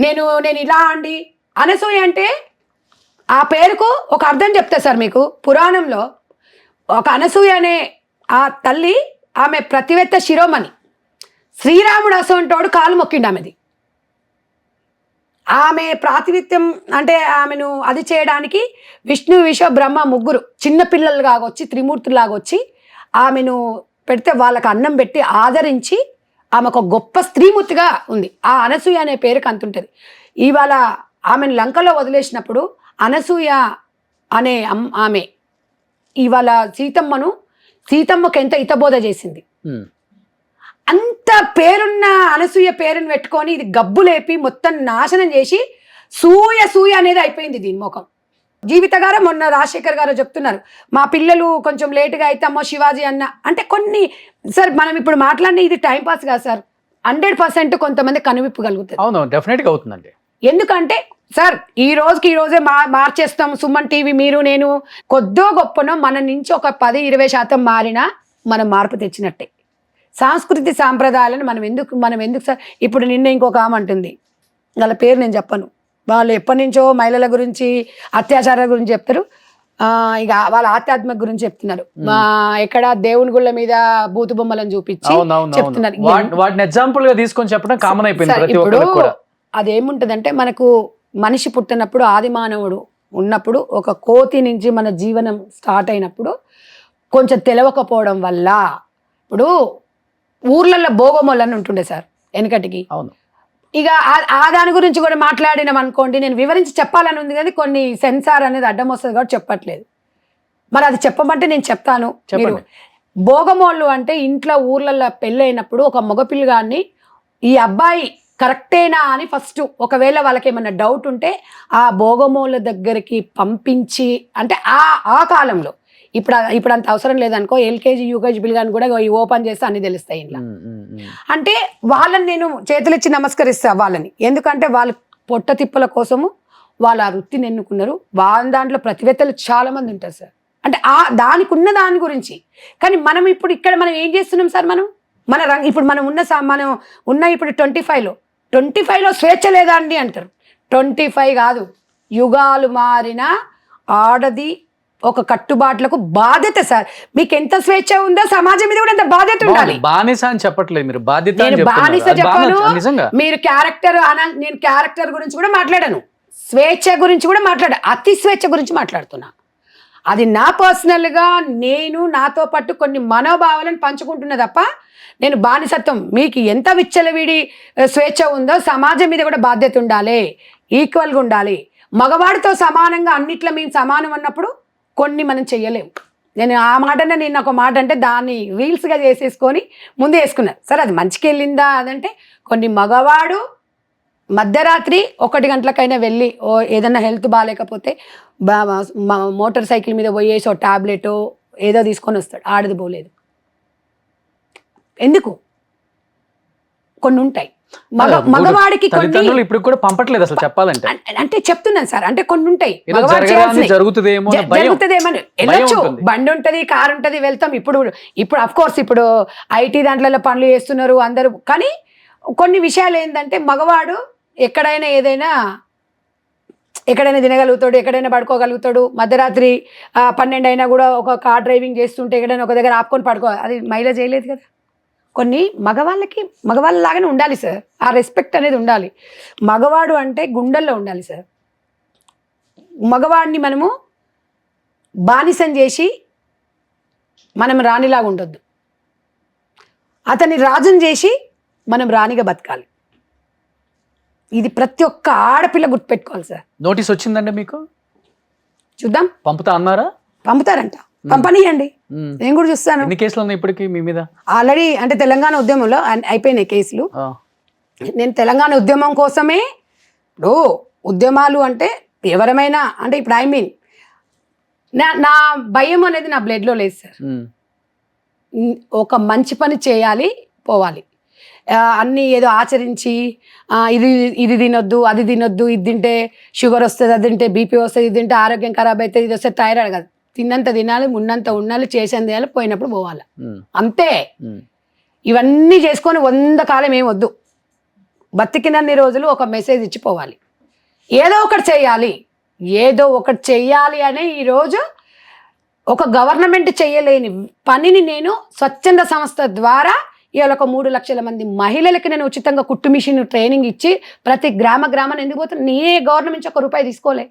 నేను ఇలా అండి. అనసూయ అంటే ఆ పేరుకు ఒక అర్థం చెప్తా సార్ మీకు. పురాణంలో ఒక అనసూయ అనే ఆ తల్లి, ఆమె ప్రతివేత్త శిరోమణి. శ్రీరాముడు అసంటోడు కాలు మొక్కిండు ఆమెది. ఆమె ప్రాతినిధ్యం అంటే ఆమెను అది చేయడానికి విష్ణు విశ్వ బ్రహ్మ ముగ్గురు చిన్న పిల్లలుగా వచ్చి త్రిమూర్తులాగా వచ్చి ఆమెను పెడితే వాళ్ళకి అన్నం పెట్టి ఆదరించి ఆమె ఒక గొప్ప స్త్రీమూర్తిగా ఉంది. ఆ అనసూయ అనే పేరుకి అంతుంటుంది. ఇవాళ ఆమెను లంకలో వదిలేసినప్పుడు అనసూయ అనే ఆమె ఇవాళ సీతమ్మకు ఎంత హితబోధ చేసింది. అంత పేరున్న అనసూయ పేరుని పెట్టుకొని ఇది గబ్బు లేపి మొత్తం నాశనం చేసి సూయ అనేది అయిపోయింది దీని ముఖం. జీవిత గారు మొన్న రాజశేఖర్ గారు చెప్తున్నారు, మా పిల్లలు కొంచెం లేటుగా అయితే అమ్మో శివాజీ అన్న అంటే కొన్ని సార్ మనం ఇప్పుడు మాట్లాడిన ఇది టైంపాస్ కాదు సార్, 100% కొంతమంది కనువిప్పు కలుగుతుంది. అవును, డెఫినెట్గా అవుతుందండి. ఎందుకంటే సార్ ఈ రోజే మార్చేస్తాం సుమన్ టీవీ, మీరు నేను కొద్దో గొప్పనో మన నుంచి ఒక 10-20% మారినా మనం మార్పు తెచ్చినట్టే. సంస్కృతి సాంప్రదాయాలను మనం ఎందుకు సార్ ఇప్పుడు నిన్న ఇంకొక ఆమె అంటుంది, వాళ్ళ పేరు నేను చెప్పను, వాళ్ళు ఎప్పటి నుంచో మహిళల గురించి అత్యాచారాల గురించి చెప్తారు, ఇక వాళ్ళ ఆధ్యాత్మిక గురించి చెప్తున్నారు. ఎక్కడ దేవుని గుళ్ళ మీద బూతు బొమ్మలను చూపించి చెప్తున్నారు. వాటిని ఎగ్జాంపుల్ గా తీసుకొని చెప్పడం కామన్ అయిపోయింది. ఇప్పుడు అదేముంటదంటే మనకు మనిషి పుట్టినప్పుడు ఆది మానవుడు ఉన్నప్పుడు ఒక కోతి నుంచి మన జీవనం స్టార్ట్ అయినప్పుడు కొంచెం తెలవకపోవడం వల్ల ఇప్పుడు ఊర్లలో భోగమోళ్ళని ఉంటుండే సార్ వెనకటికి. అవును, ఇక ఆ దాని గురించి కూడా మాట్లాడినాం అనుకోండి, నేను వివరించి చెప్పాలని ఉంది కానీ కొన్ని సెన్సార్ అనేది అడ్డం వస్తుంది కాబట్టి చెప్పట్లేదు. మరి అది చెప్పమంటే నేను చెప్తాను. మీరు భోగమోళ్ళు అంటే ఇంట్లో ఊర్లలో పెళ్ళైనప్పుడు ఒక మగపిల్లగాన్ని ఈ అబ్బాయి కరెక్టేనా అని ఫస్ట్ ఒకవేళ వాళ్ళకి ఏమన్నా డౌట్ ఉంటే ఆ భోగమోళ్ళ దగ్గరికి పంపించి, అంటే ఆ కాలంలో ఇప్పుడు అంత అవసరం లేదనుకో, ఎల్కేజీ యూకేజీ పిల్లగాని కూడా ఓపెన్ చేస్తే అన్ని తెలుస్తాయి ఇంట్లో. అంటే వాళ్ళని నేను చేతులిచ్చి నమస్కరిస్తా వాళ్ళని, ఎందుకంటే వాళ్ళు పొట్ట తిప్పల కోసము వాళ్ళు ఆ వృత్తిని ఎన్నుకున్నారు. వాళ్ళ దాంట్లో ప్రతివేత్తలు చాలా మంది ఉంటారు సార్. అంటే దానికి ఉన్న దాని గురించి. కానీ మనం ఇప్పుడు ఇక్కడ మనం ఏం చేస్తున్నాం సార్, ఇప్పుడు మనం ఉన్న ఇప్పుడు 25లో స్వేచ్ఛ లేదా అండి అంటారు. 25 కాదు, యుగాలు మారిన ఆడది ఒక కట్టుబాట్లకు బాధ్యత సార్. మీకు ఎంత స్వేచ్ఛ ఉందో సమాజం మీద కూడా అంత బాధ్యత ఉండాలి. బానిస అని చెప్పట్లేదు మీరు, బాధ్యత. నేను బానిస చెప్పాను, మీరు నేను క్యారెక్టర్ గురించి కూడా మాట్లాడాను, స్వేచ్ఛ గురించి కూడా మాట్లాడా, అతి స్వేచ్ఛ గురించి మాట్లాడుతున్నా. అది నా పర్సనల్గా నేను నాతో పాటు కొన్ని మనోభావాలను పంచుకుంటున్నా తప్ప నేను బానిసత్వం మీకు ఎంత విచ్చలవిడి స్వేచ్ఛ ఉందో సమాజం మీద కూడా బాధ్యత ఉండాలి, ఈక్వల్గా ఉండాలి. మగవాడితో సమానంగా అన్నిట్లో మేము సమానం అన్నప్పుడు కొన్ని మనం చెయ్యలేము. నేను ఆ మాటనే నేను ఒక మాట అంటే దాన్ని రీల్స్గా చేసేసుకొని ముందే వేసుకున్నాను. సరే అది మంచికి వెళ్ళిందా అదంటే కొన్ని మగవాడు మధ్యరాత్రి 1 గంటలకైనా వెళ్ళి ఏదైనా హెల్త్ బాగాలేకపోతే మోటార్ సైకిల్ మీద పోయేసి ఒక టాబ్లెట్ ఏదో తీసుకొని వస్తాడు. ఆడది పోలేదు. ఎందుకు? కొన్ని ఉంటాయి మగవాడికి తల్లిదండ్రులు ఇప్పుడు కూడా పంపట్లేదు అసలు చెప్పాలంటే. అంటే చెప్తున్నాను సార్, అంటే కొన్ని ఉంటాయి జరుగుతుందేమో వెళ్ళొచ్చు. బండి ఉంటది, కారు ఉంటది, వెళ్తాం. ఇప్పుడు అఫ్ కోర్స్ ఇప్పుడు ఐటీ దాంట్లో పనులు చేస్తున్నారు అందరూ. కానీ కొన్ని విషయాలు ఏంటంటే మగవాడు ఎక్కడైనా తినగలుగుతాడు, ఎక్కడైనా పడుకోగలుగుతాడు. మధ్యరాత్రి 12 అయినా కూడా ఒక కార్ డ్రైవింగ్ చేస్తుంటే ఎక్కడైనా ఒక దగ్గర ఆపుకొని పడుకోవాలి. అది మహిళ చేయలేదు కదా. కొన్ని మగవాళ్ళలాగానే ఉండాలి సార్. ఆ రెస్పెక్ట్ అనేది ఉండాలి. మగవాడు అంటే గుండెల్లో ఉండాలి సార్. మగవాడిని మనము బానిసం చేసి మనం రాణిలాగా ఉండొద్దు. అతన్ని రాజుని చేసి మనం రాణిగా బతకాలి. ఇది ప్రతి ఒక్క ఆడపిల్ల గుర్తుపెట్టుకోవాలి సార్. నోటీస్ వచ్చిందండి మీకు? చూద్దాం. పంపుతా అన్నారా? పంపుతారంట. పంపనీయండి, నేను కూడా చూస్తాను. ఎన్ని కేసులు ఉన్నాయి ఇప్పటికి మీ మీద? ఆల్రెడీ అంటే తెలంగాణ ఉద్యమంలో అయిపోయినాయి కేసులు. నేను తెలంగాణ ఉద్యమం కోసమే, ఇప్పుడు ఉద్యమాలు అంటే ఎవరమైనా అంటే ఇప్పుడు నా భయం అనేది నా బ్లడ్లో లేదు సార్. ఒక మంచి పని చేయాలి, పోవాలి. అన్నీ ఏదో ఆచరించి ఇది తినొద్దు, అది తినొద్దు, ఇది తింటే షుగర్ వస్తుంది, అది తింటే బీపీ వస్తుంది, ఇది తింటే ఆరోగ్యం ఖరాబ్ అవుతుంది, ఇది వస్తే థైరాయిడ్ కాదు. తిన్నంత తినాలి, ఉన్నంత ఉండాలి, చేసేంత చేయాలి, పోయినప్పుడు పోవాలి, అంతే. ఇవన్నీ చేసుకొని 100 కాలం ఏం వద్దు. బతికినన్ని రోజులు ఒక మెసేజ్ ఇచ్చిపోవాలి. ఏదో ఒకటి చెయ్యాలి అని ఈరోజు ఒక గవర్నమెంట్ చేయలేని పనిని నేను స్వచ్ఛంద సంస్థ ద్వారా ఇవాళ ఒక 3 లక్షల మంది మహిళలకి నేను ఉచితంగా కుట్టు మిషన్ ట్రైనింగ్ ఇచ్చి ప్రతి గ్రామాన్ని ఎందుకు పోతే నేనే గవర్నమెంట్ నుంచి ₹1 తీసుకోలే.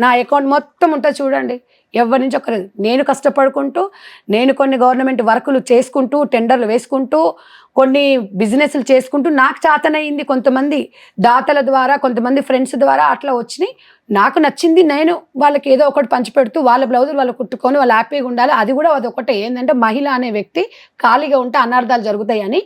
నా అకౌంట్ మొత్తం ఉంటుంది చూడండి. ఎవరి నుంచి ఒక్కలేదు. నేను కష్టపడుకుంటూ, నేను కొన్ని గవర్నమెంట్ వర్కులు చేసుకుంటూ, టెండర్లు వేసుకుంటూ, కొన్ని బిజినెస్లు చేసుకుంటూ నాకు చేతనయింది. కొంతమంది దాతల ద్వారా, కొంతమంది ఫ్రెండ్స్ ద్వారా అట్లా వచ్చినాయి. నాకు నచ్చింది నేను వాళ్ళకి ఏదో ఒకటి పంచిపెడుతూ వాళ్ళ బ్లౌజులు వాళ్ళు కుట్టుకొని వాళ్ళు హ్యాపీగా ఉండాలి. అది కూడా అదొకటే ఏంటంటే మహిళ అనే వ్యక్తి ఖాళీగా ఉంటే అనార్థాలు జరుగుతాయని,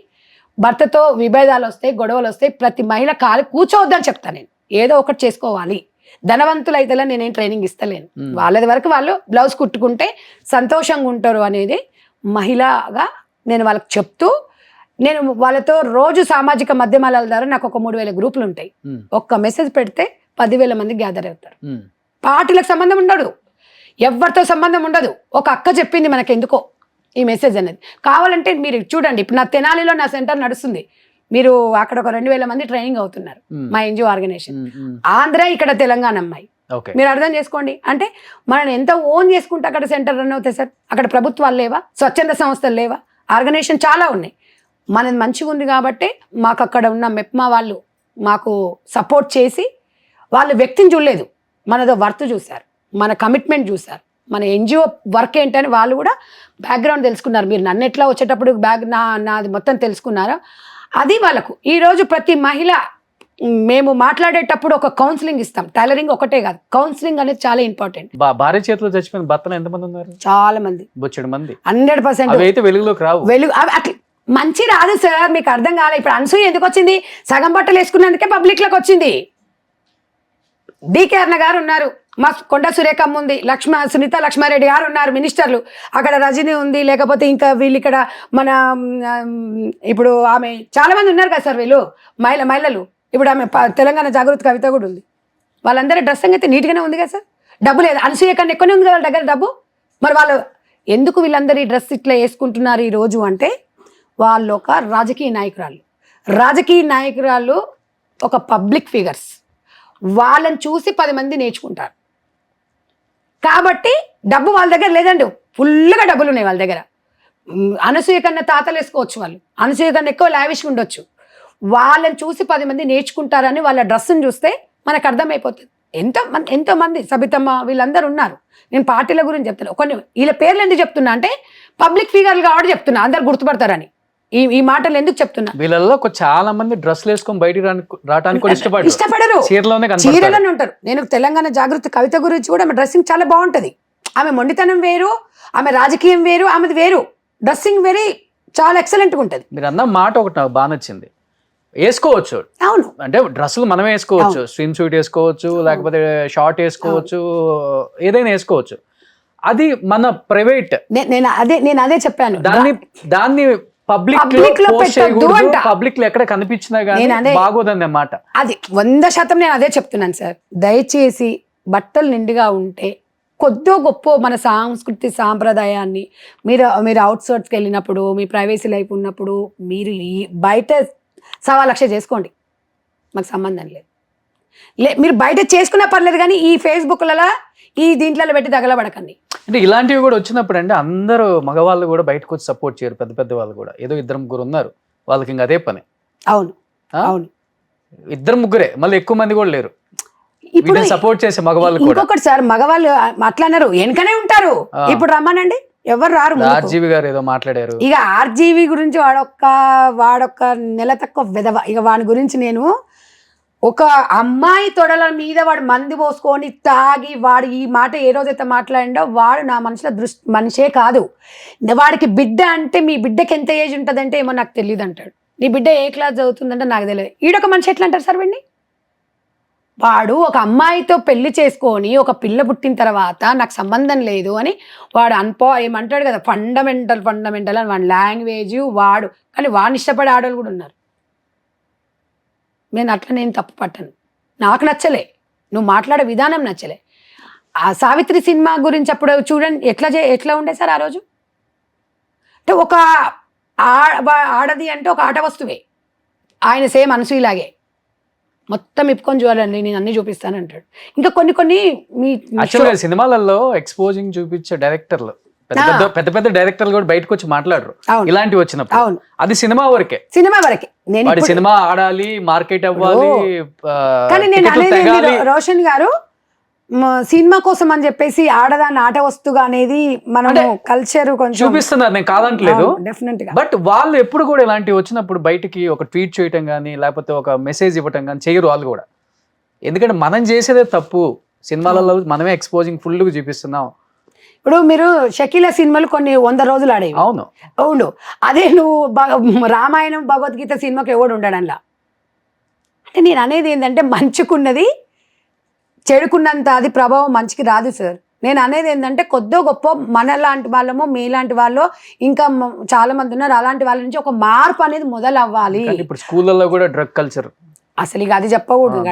భర్తతో విభేదాలు వస్తాయి, గొడవలు వస్తాయి. ప్రతి మహిళ ఖాళీ కూర్చోవద్దని చెప్తాను నేను. ఏదో ఒకటి చేసుకోవాలి. ధనవంతులు అయితే నేనేం ట్రైనింగ్ ఇస్తలేను. వాళ్ళది వరకు వాళ్ళు బ్లౌజ్ కుట్టుకుంటే సంతోషంగా ఉంటారు అనేది మహిళగా నేను వాళ్ళకి చెప్తూ, నేను వాళ్ళతో రోజు సామాజిక మాధ్యమాల ద్వారా నాకు ఒక 3000 గ్రూపులు ఉంటాయి. ఒక్క మెసేజ్ పెడితే 10,000 మంది గ్యాదర్ అవుతారు. పార్టీలకు సంబంధం ఉండదు, ఎవరితో సంబంధం ఉండదు. ఒక అక్క చెప్పింది మనకి ఎందుకో ఈ మెసేజ్ అనేది. కావాలంటే మీరు చూడండి, ఇప్పుడు నా తెనాలిలో నా సెంటర్ నడుస్తుంది. మీరు అక్కడ ఒక 2000 మంది ట్రైనింగ్ అవుతున్నారు మా ఎన్జిఓ ఆర్గనైజేషన్. ఆంధ్ర, ఇక్కడ తెలంగాణ అమ్మాయి. మీరు అర్థం చేసుకోండి. అంటే మనం ఎంత ఓన్ చేసుకుంటే అక్కడ సెంటర్ రన్ అవుతాయి సార్. అక్కడ ప్రభుత్వాలు లేవా, స్వచ్ఛంద సంస్థలు లేవా, ఆర్గనైజేషన్ చాలా ఉన్నాయి. మనది మంచిగా ఉంది కాబట్టి మాకు అక్కడ ఉన్న మెప్మా వాళ్ళు మాకు సపోర్ట్ చేసి, వాళ్ళు వ్యక్తిని చూడలేదు, మనదో వర్త్ చూశారు, మన కమిట్మెంట్ చూశారు, మన ఎన్జిఓ వర్క్ ఏంటని వాళ్ళు కూడా బ్యాక్గ్రౌండ్ తెలుసుకున్నారు. మీరు నన్ను ఎట్లా వచ్చేటప్పుడు నాది మొత్తం తెలుసుకున్నారో అది వాళ్ళకు. ఈరోజు ప్రతి మహిళ మేము మాట్లాడేటప్పుడు ఒక కౌన్సిలింగ్ ఇస్తాం. టైలరింగ్ ఒకటే కాదు, కౌన్సిలింగ్ అనేది చాలా ఇంపార్టెంట్. భార్య చేతిలో చచ్చిపోయిన భర్తలు ఎంతమంది ఉన్నారు? చాలా మంది, 100%. వెలుగులోకి రావు. అట్లా మంచి రాదు సార్, మీకు అర్థం కాలే. ఇప్పుడు అనసూయ ఎందుకు వచ్చింది? సగం బట్టలు వేసుకున్నందుకే పబ్లిక్లోకి వచ్చింది. డికే అన్న గారు ఉన్నారు, మా కొండ సురేఖమ్మ ఉంది, సునీత లక్ష్మారెడ్డి గారు ఉన్నారు మినిస్టర్లు, అక్కడ రజనీ ఉంది, లేకపోతే ఇంకా వీళ్ళు ఇక్కడ మన ఇప్పుడు ఆమె చాలా మంది ఉన్నారు కదా సార్. వీళ్ళు మహిళలు ఇప్పుడు ఆమె తెలంగాణ జాగృతి కవిత కూడా ఉంది. వాళ్ళందరి డ్రెస్సింగ్ అయితే నీట్గానే ఉంది కదా సార్. డబ్బు లేదు, అనసూయ కన్నా ఎక్కువనే ఉంది కదా వాళ్ళ దగ్గర డబ్బు. మరి వాళ్ళు ఎందుకు వీళ్ళందరూ ఈ డ్రెస్ ఇట్లా వేసుకుంటున్నారు ఈ రోజు అంటే, వాళ్ళు ఒక రాజకీయ నాయకురాలు ఒక పబ్లిక్ ఫిగర్స్. వాళ్ళని చూసి 10 మంది నేర్చుకుంటారు. కాబట్టి డబ్బు వాళ్ళ దగ్గర లేదండి, ఫుల్గా డబ్బులు ఉన్నాయి వాళ్ళ దగ్గర. అనసూయ కన్నా తాతలు వేసుకోవచ్చు, వాళ్ళు అనసూయ కన్నా ఎక్కువ లావిష్గా ఉండొచ్చు. వాళ్ళని చూసి 10 మంది నేర్చుకుంటారని వాళ్ళ డ్రెస్సును చూస్తే మనకు అర్థమైపోతుంది. ఎంతో మంది సబితమ్మ వీళ్ళందరూ ఉన్నారు. నేను పార్టీల గురించి చెప్తున్నా, కొన్ని వీళ్ళ పేర్లు ఎందుకు చెప్తున్నా అంటే పబ్లిక్ ఫిగర్లు కాబట్టి చెప్తున్నా, అందరు గుర్తుపడతారని ఈ మాటలు ఎందుకు చెప్తున్నా. వీళ్ళల్లో చాలా మంది డ్రెస్లు వేసుకొని బయటికి రావడానికి కూడా ఇష్టపడరు, చీరలోనే ఉంటారు. నేను తెలంగాణ జాగృతి కవిత గురించి కూడా ఆమె డ్రెస్సింగ్ చాలా బాగుంటది. ఆమె మొండితనం వేరు, ఆమె రాజకీయం వేరు, ఆమెది వేరు, డ్రెస్సింగ్ చాలా ఎక్సలెంట్ గా ఉంటది. మీరు అన్న మాట ఒకటి నాకు బాగా నచ్చింది, వేసుకోవచ్చు. అవును, అంటే డ్రెస్సులు మనమే వేసుకోవచ్చు, స్విమ్ సూట్ వేసుకోవచ్చు, లేకపోతే షార్ట్ వేసుకోవచ్చు, ఏదైనా వేసుకోవచ్చు. అది మన ప్రైవేట్. నేను అదే చెప్పాను, దాన్ని పబ్లిక్ లో పబ్లిక్ లో ఎక్కడ కనిపించినా కానీ బాగోదండి అన్నమాట. అది 100% నేను అదే చెప్తున్నాను సార్. దయచేసి బట్టలు నిండుగా ఉంటే కొద్దో గొప్ప మన సంస్కృతి సాంప్రదాయాన్ని మీరు అవుట్సర్ట్స్కి వెళ్ళినప్పుడు, మీ ప్రైవసీ లైఫ్ ఉన్నప్పుడు మీరు ఈ బయట 1,00,000 చేసుకోండి, మాకు సంబంధం లేదు. మీరు బయట చేసుకున్నా పర్లేదు, కానీ ఈ ఫేస్బుక్లలో ఈ దీంట్లో పెట్టి తగలబడకండి. అంటే ఇలాంటివి కూడా వచ్చినప్పుడు అంటే అందరూ మగవాళ్ళు కూడా బయటకు వచ్చి సపోర్ట్ చేయరు. పెద్ద వాళ్ళు కూడా ఏదో 2-3 ఉన్నారు, వాళ్ళకి ఇంకా అదే పని. అవును అవును, 2-3 మళ్ళీ ఎక్కువ మంది కూడా లేరు ఇప్పుడు సపోర్ట్ చేసే మగవాళ్ళు. ఇంకొకటి సార్, మగవాళ్ళు అట్లా అన్నారు, వెనకనే ఉంటారు. ఇప్పుడు రమ్మనండి, ఎవరు రారు. ఆర్జీవి గారు ఏదో మాట్లాడారు. ఇక ఆర్జీవి గురించి వాడొక్క నెల తక్కువ విధవ. ఇక వాడి గురించి నేను, ఒక అమ్మాయి తొడల మీద వాడు మంది పోసుకొని తాగి వాడు ఈ మాట ఏ రోజైతే మాట్లాడిండో వాడు నా మనసులో మనిషే కాదు. వాడికి బిడ్డ అంటే, మీ బిడ్డకి ఎంత ఏజ్ ఉంటుందంటే ఏమో నాకు తెలియదు అంటాడు. నీ బిడ్డ ఏ క్లాస్ చదువుతుందంటే నాకు తెలియదు. ఈడొక మనిషి ఎట్లా అంటారు సార్ వీడిని? వాడు ఒక అమ్మాయితో పెళ్లి చేసుకొని ఒక పిల్ల పుట్టిన తర్వాత నాకు సంబంధం లేదు అని వాడు ఏమంటాడు కదా, ఫండమెంటల్ అని వాడి లాంగ్వేజ్ వాడు. కానీ వాడిని ఇష్టపడే ఆడవాళ్ళు కూడా ఉన్నారు. నేను తప్పు పట్టను, నాకు నచ్చలే, నువ్వు మాట్లాడే విధానం నచ్చలే. ఆ సావిత్రి సినిమా గురించి అప్పుడు చూడండి ఎట్లా ఉండే సార్ ఆ రోజు. అంటే ఒక ఆడది అంటే ఒక ఆట వస్తువే, ఆయన సేమ్ అనసూయలాగే మొత్తం ఇప్పుకొని చూడాలండి, నేను అన్ని చూపిస్తాను అంటాడు. ఇంకా కొన్ని మీ సినిమాలలో ఎక్స్పోజింగ్ చూపించే డైరెక్టర్లు పెద్ద డైరెక్టర్లు కూడా బయటకు వచ్చి మాట్లాడరు ఇలాంటివి వచ్చినప్పుడు. అది సినిమా వరకే. నేను సినిమా ఆడాలి, మార్కెట్ అవ్వాలి. కానీ నేను అనేది రోషన్ గారు సినిమా కోసం అని చెప్పేసి ఆడదాన్ని ఆట వస్తుగా అనేది మనము కల్చర్ కొంచెం చూపిస్తున్నారు, నేను కాదంటలేదు. డెఫినెట్ గా. బట్ వాళ్ళు ఎప్పుడు కూడా ఇలాంటివి వచ్చినప్పుడు బయటికి ఒక ట్వీట్ చేయటం కానీ లేకపోతే ఒక మెసేజ్ ఇవ్వటం కానీ చేయరు వాళ్ళు కూడా. ఎందుకంటే మనం చేసేదే తప్పు, సినిమాలలో మనమే ఎక్స్పోజింగ్ ఫుల్ గా చూపిస్తున్నాం. ఇప్పుడు మీరు షకీలా సినిమాలు కొన్ని 100 రోజులు ఆడేవి. అవును, అదే నువ్వు రామాయణం భగవద్గీత సినిమాకి ఎవడు ఉండడంలా. అంటే నేను అనేది ఏంటంటే మంచుకున్నది చెడుకున్నంత అది ప్రభావం మంచికి రాదు సార్. నేను అనేది ఏంటంటే కొద్దో గొప్ప మన లాంటి వాళ్ళమో మీలాంటి వాళ్ళు ఇంకా చాలా మంది ఉన్నారు, అలాంటి వాళ్ళ నుంచి ఒక మార్పు అనేది మొదలు అవ్వాలి. ఇప్పుడు స్కూళ్ళల్లో కూడా డ్రగ్ కల్చర్ అసలు ఇక అది చెప్పకూడదు.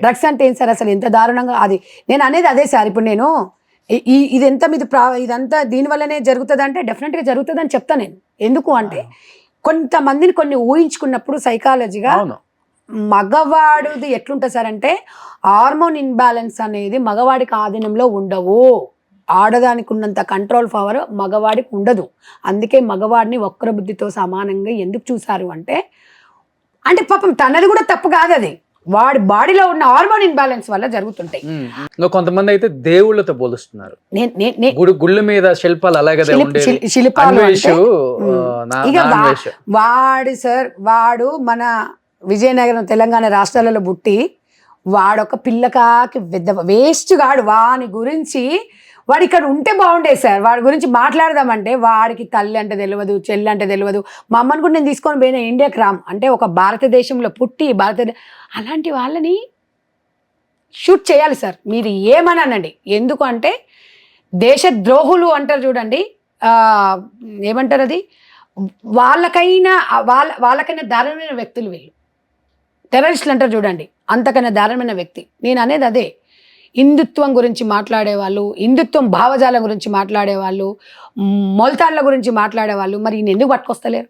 డ్రగ్స్ అంటే ఏం సార్, అసలు ఎంత దారుణంగా అది. నేను అనేది అదే సార్. ఇప్పుడు నేను ఇదంతా దీనివల్లనే జరుగుతుంది అంటే డెఫినెట్గా జరుగుతుంది అని చెప్తాను నేను. ఎందుకు అంటే కొంతమందిని కొన్ని ఊహించుకున్నప్పుడు సైకాలజీగా మగవాడిది ఎట్లుంటుంది సార్ అంటే హార్మోన్ ఇన్బ్యాలెన్స్ అనేది మగవాడికి ఆధీనంలో ఉండవు. ఆడదానికి ఉన్నంత కంట్రోల్ పవర్ మగవాడికి ఉండదు. అందుకే మగవాడిని వక్ర బుద్ధితో సమానంగా ఎందుకు చూసారు అంటే పాపం తనది కూడా తప్పు కాదు, అది వాడి బాడీలో ఉన్న హార్మోన్ ఇన్బ్యాలెన్స్ వల్ల జరుగుతుంటాయి. కొంతమంది అయితే దేవుళ్ళతో పోలుస్తున్నారు. గుళ్ళ మీద శిల్పాలు అలాగే వాడు మన విజయనగరం తెలంగాణ రాష్ట్రాలలో పుట్టి వాడొక పిల్లకాకి వేస్ట్ గాడు. వాని గురించి వాడు ఇక్కడ ఉంటే బాగుండేది సార్. వాడి గురించి మాట్లాడదామంటే వాడికి తల్లి అంటే తెలియదు, చెల్లి అంటే తెలియదు. మా అమ్మని కూడా నేను తీసుకొని పోయిన ఇండియాకి రామ్ అంటే ఒక భారతదేశంలో పుట్టి అలాంటి వాళ్ళని షూట్ చేయాలి సార్. మీరు ఏమనండి, ఎందుకు అంటే దేశద్రోహులు అంటారు చూడండి, ఏమంటారు అది, వాళ్ళకైనా దారుణమైన వ్యక్తులు వీళ్ళు. టెర్రరిస్టులు అంటారు చూడండి, అంతకన్నా దారుణమైన వ్యక్తి. నేను అనేది అదే. హిందుత్వం గురించి మాట్లాడేవాళ్ళు, హిందుత్వం భావజాలం గురించి మాట్లాడేవాళ్ళు, మొల్తాన్ల గురించి మాట్లాడేవాళ్ళు మరి ఈయన ఎందుకు పట్టుకొస్తలేరు?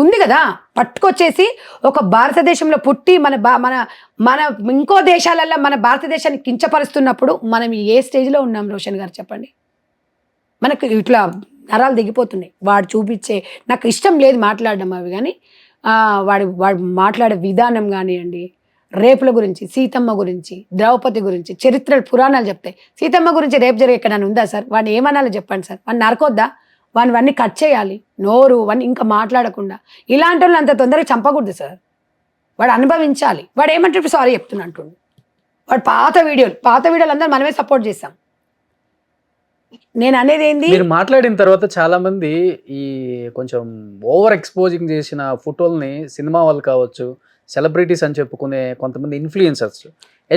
ఉంది కదా, పట్టుకొచ్చేసి ఒక భారతదేశంలో పుట్టి మన ఇంకో దేశాలలో మన భారతదేశాన్ని కించపరుస్తున్నప్పుడు మనం ఏ స్టేజ్లో ఉన్నాం రోషన్ గారు చెప్పండి? మనకు ఇట్లా నరాలు దిగిపోతున్నాయి. వాడు చూపించే, నాకు ఇష్టం లేదు మాట్లాడడం అవి, కానీ వాడు మాట్లాడే విధానం కానివ్వండి, రేపుల గురించి, సీతమ్మ గురించి, ద్రౌపది గురించి చరిత్రలు పురాణాలు చెప్తాయి. సీతమ్మ గురించి రేపు జరిగే ఎక్కడైనా ఉందా సార్? వాడిని ఏమనాలో చెప్పండి సార్. వాడిని నరకొద్దా? వాడిని కట్ చేయాలి, నోరు వాడిని ఇంకా మాట్లాడకుండా. ఇలాంటి వాళ్ళు అంత తొందరగా చంపకూడదు సార్. వాడు అనుభవించాలి. వాడు ఏమంటే సారీ చెప్తున్నట్టు. వాడు పాత వీడియోలు అందరూ మనమే సపోర్ట్ చేస్తాం. నేను అనేది ఏంది, మీరు మాట్లాడిన తర్వాత చాలా మంది ఈ కొంచెం ఓవర్ ఎక్స్పోజింగ్ చేసిన ఫోటోల్ని సినిమా వాళ్ళు కావచ్చు, సెలబ్రిటీస్ అని చెప్పుకునే కొంతమంది ఇన్ఫ్లుయెన్సర్స్,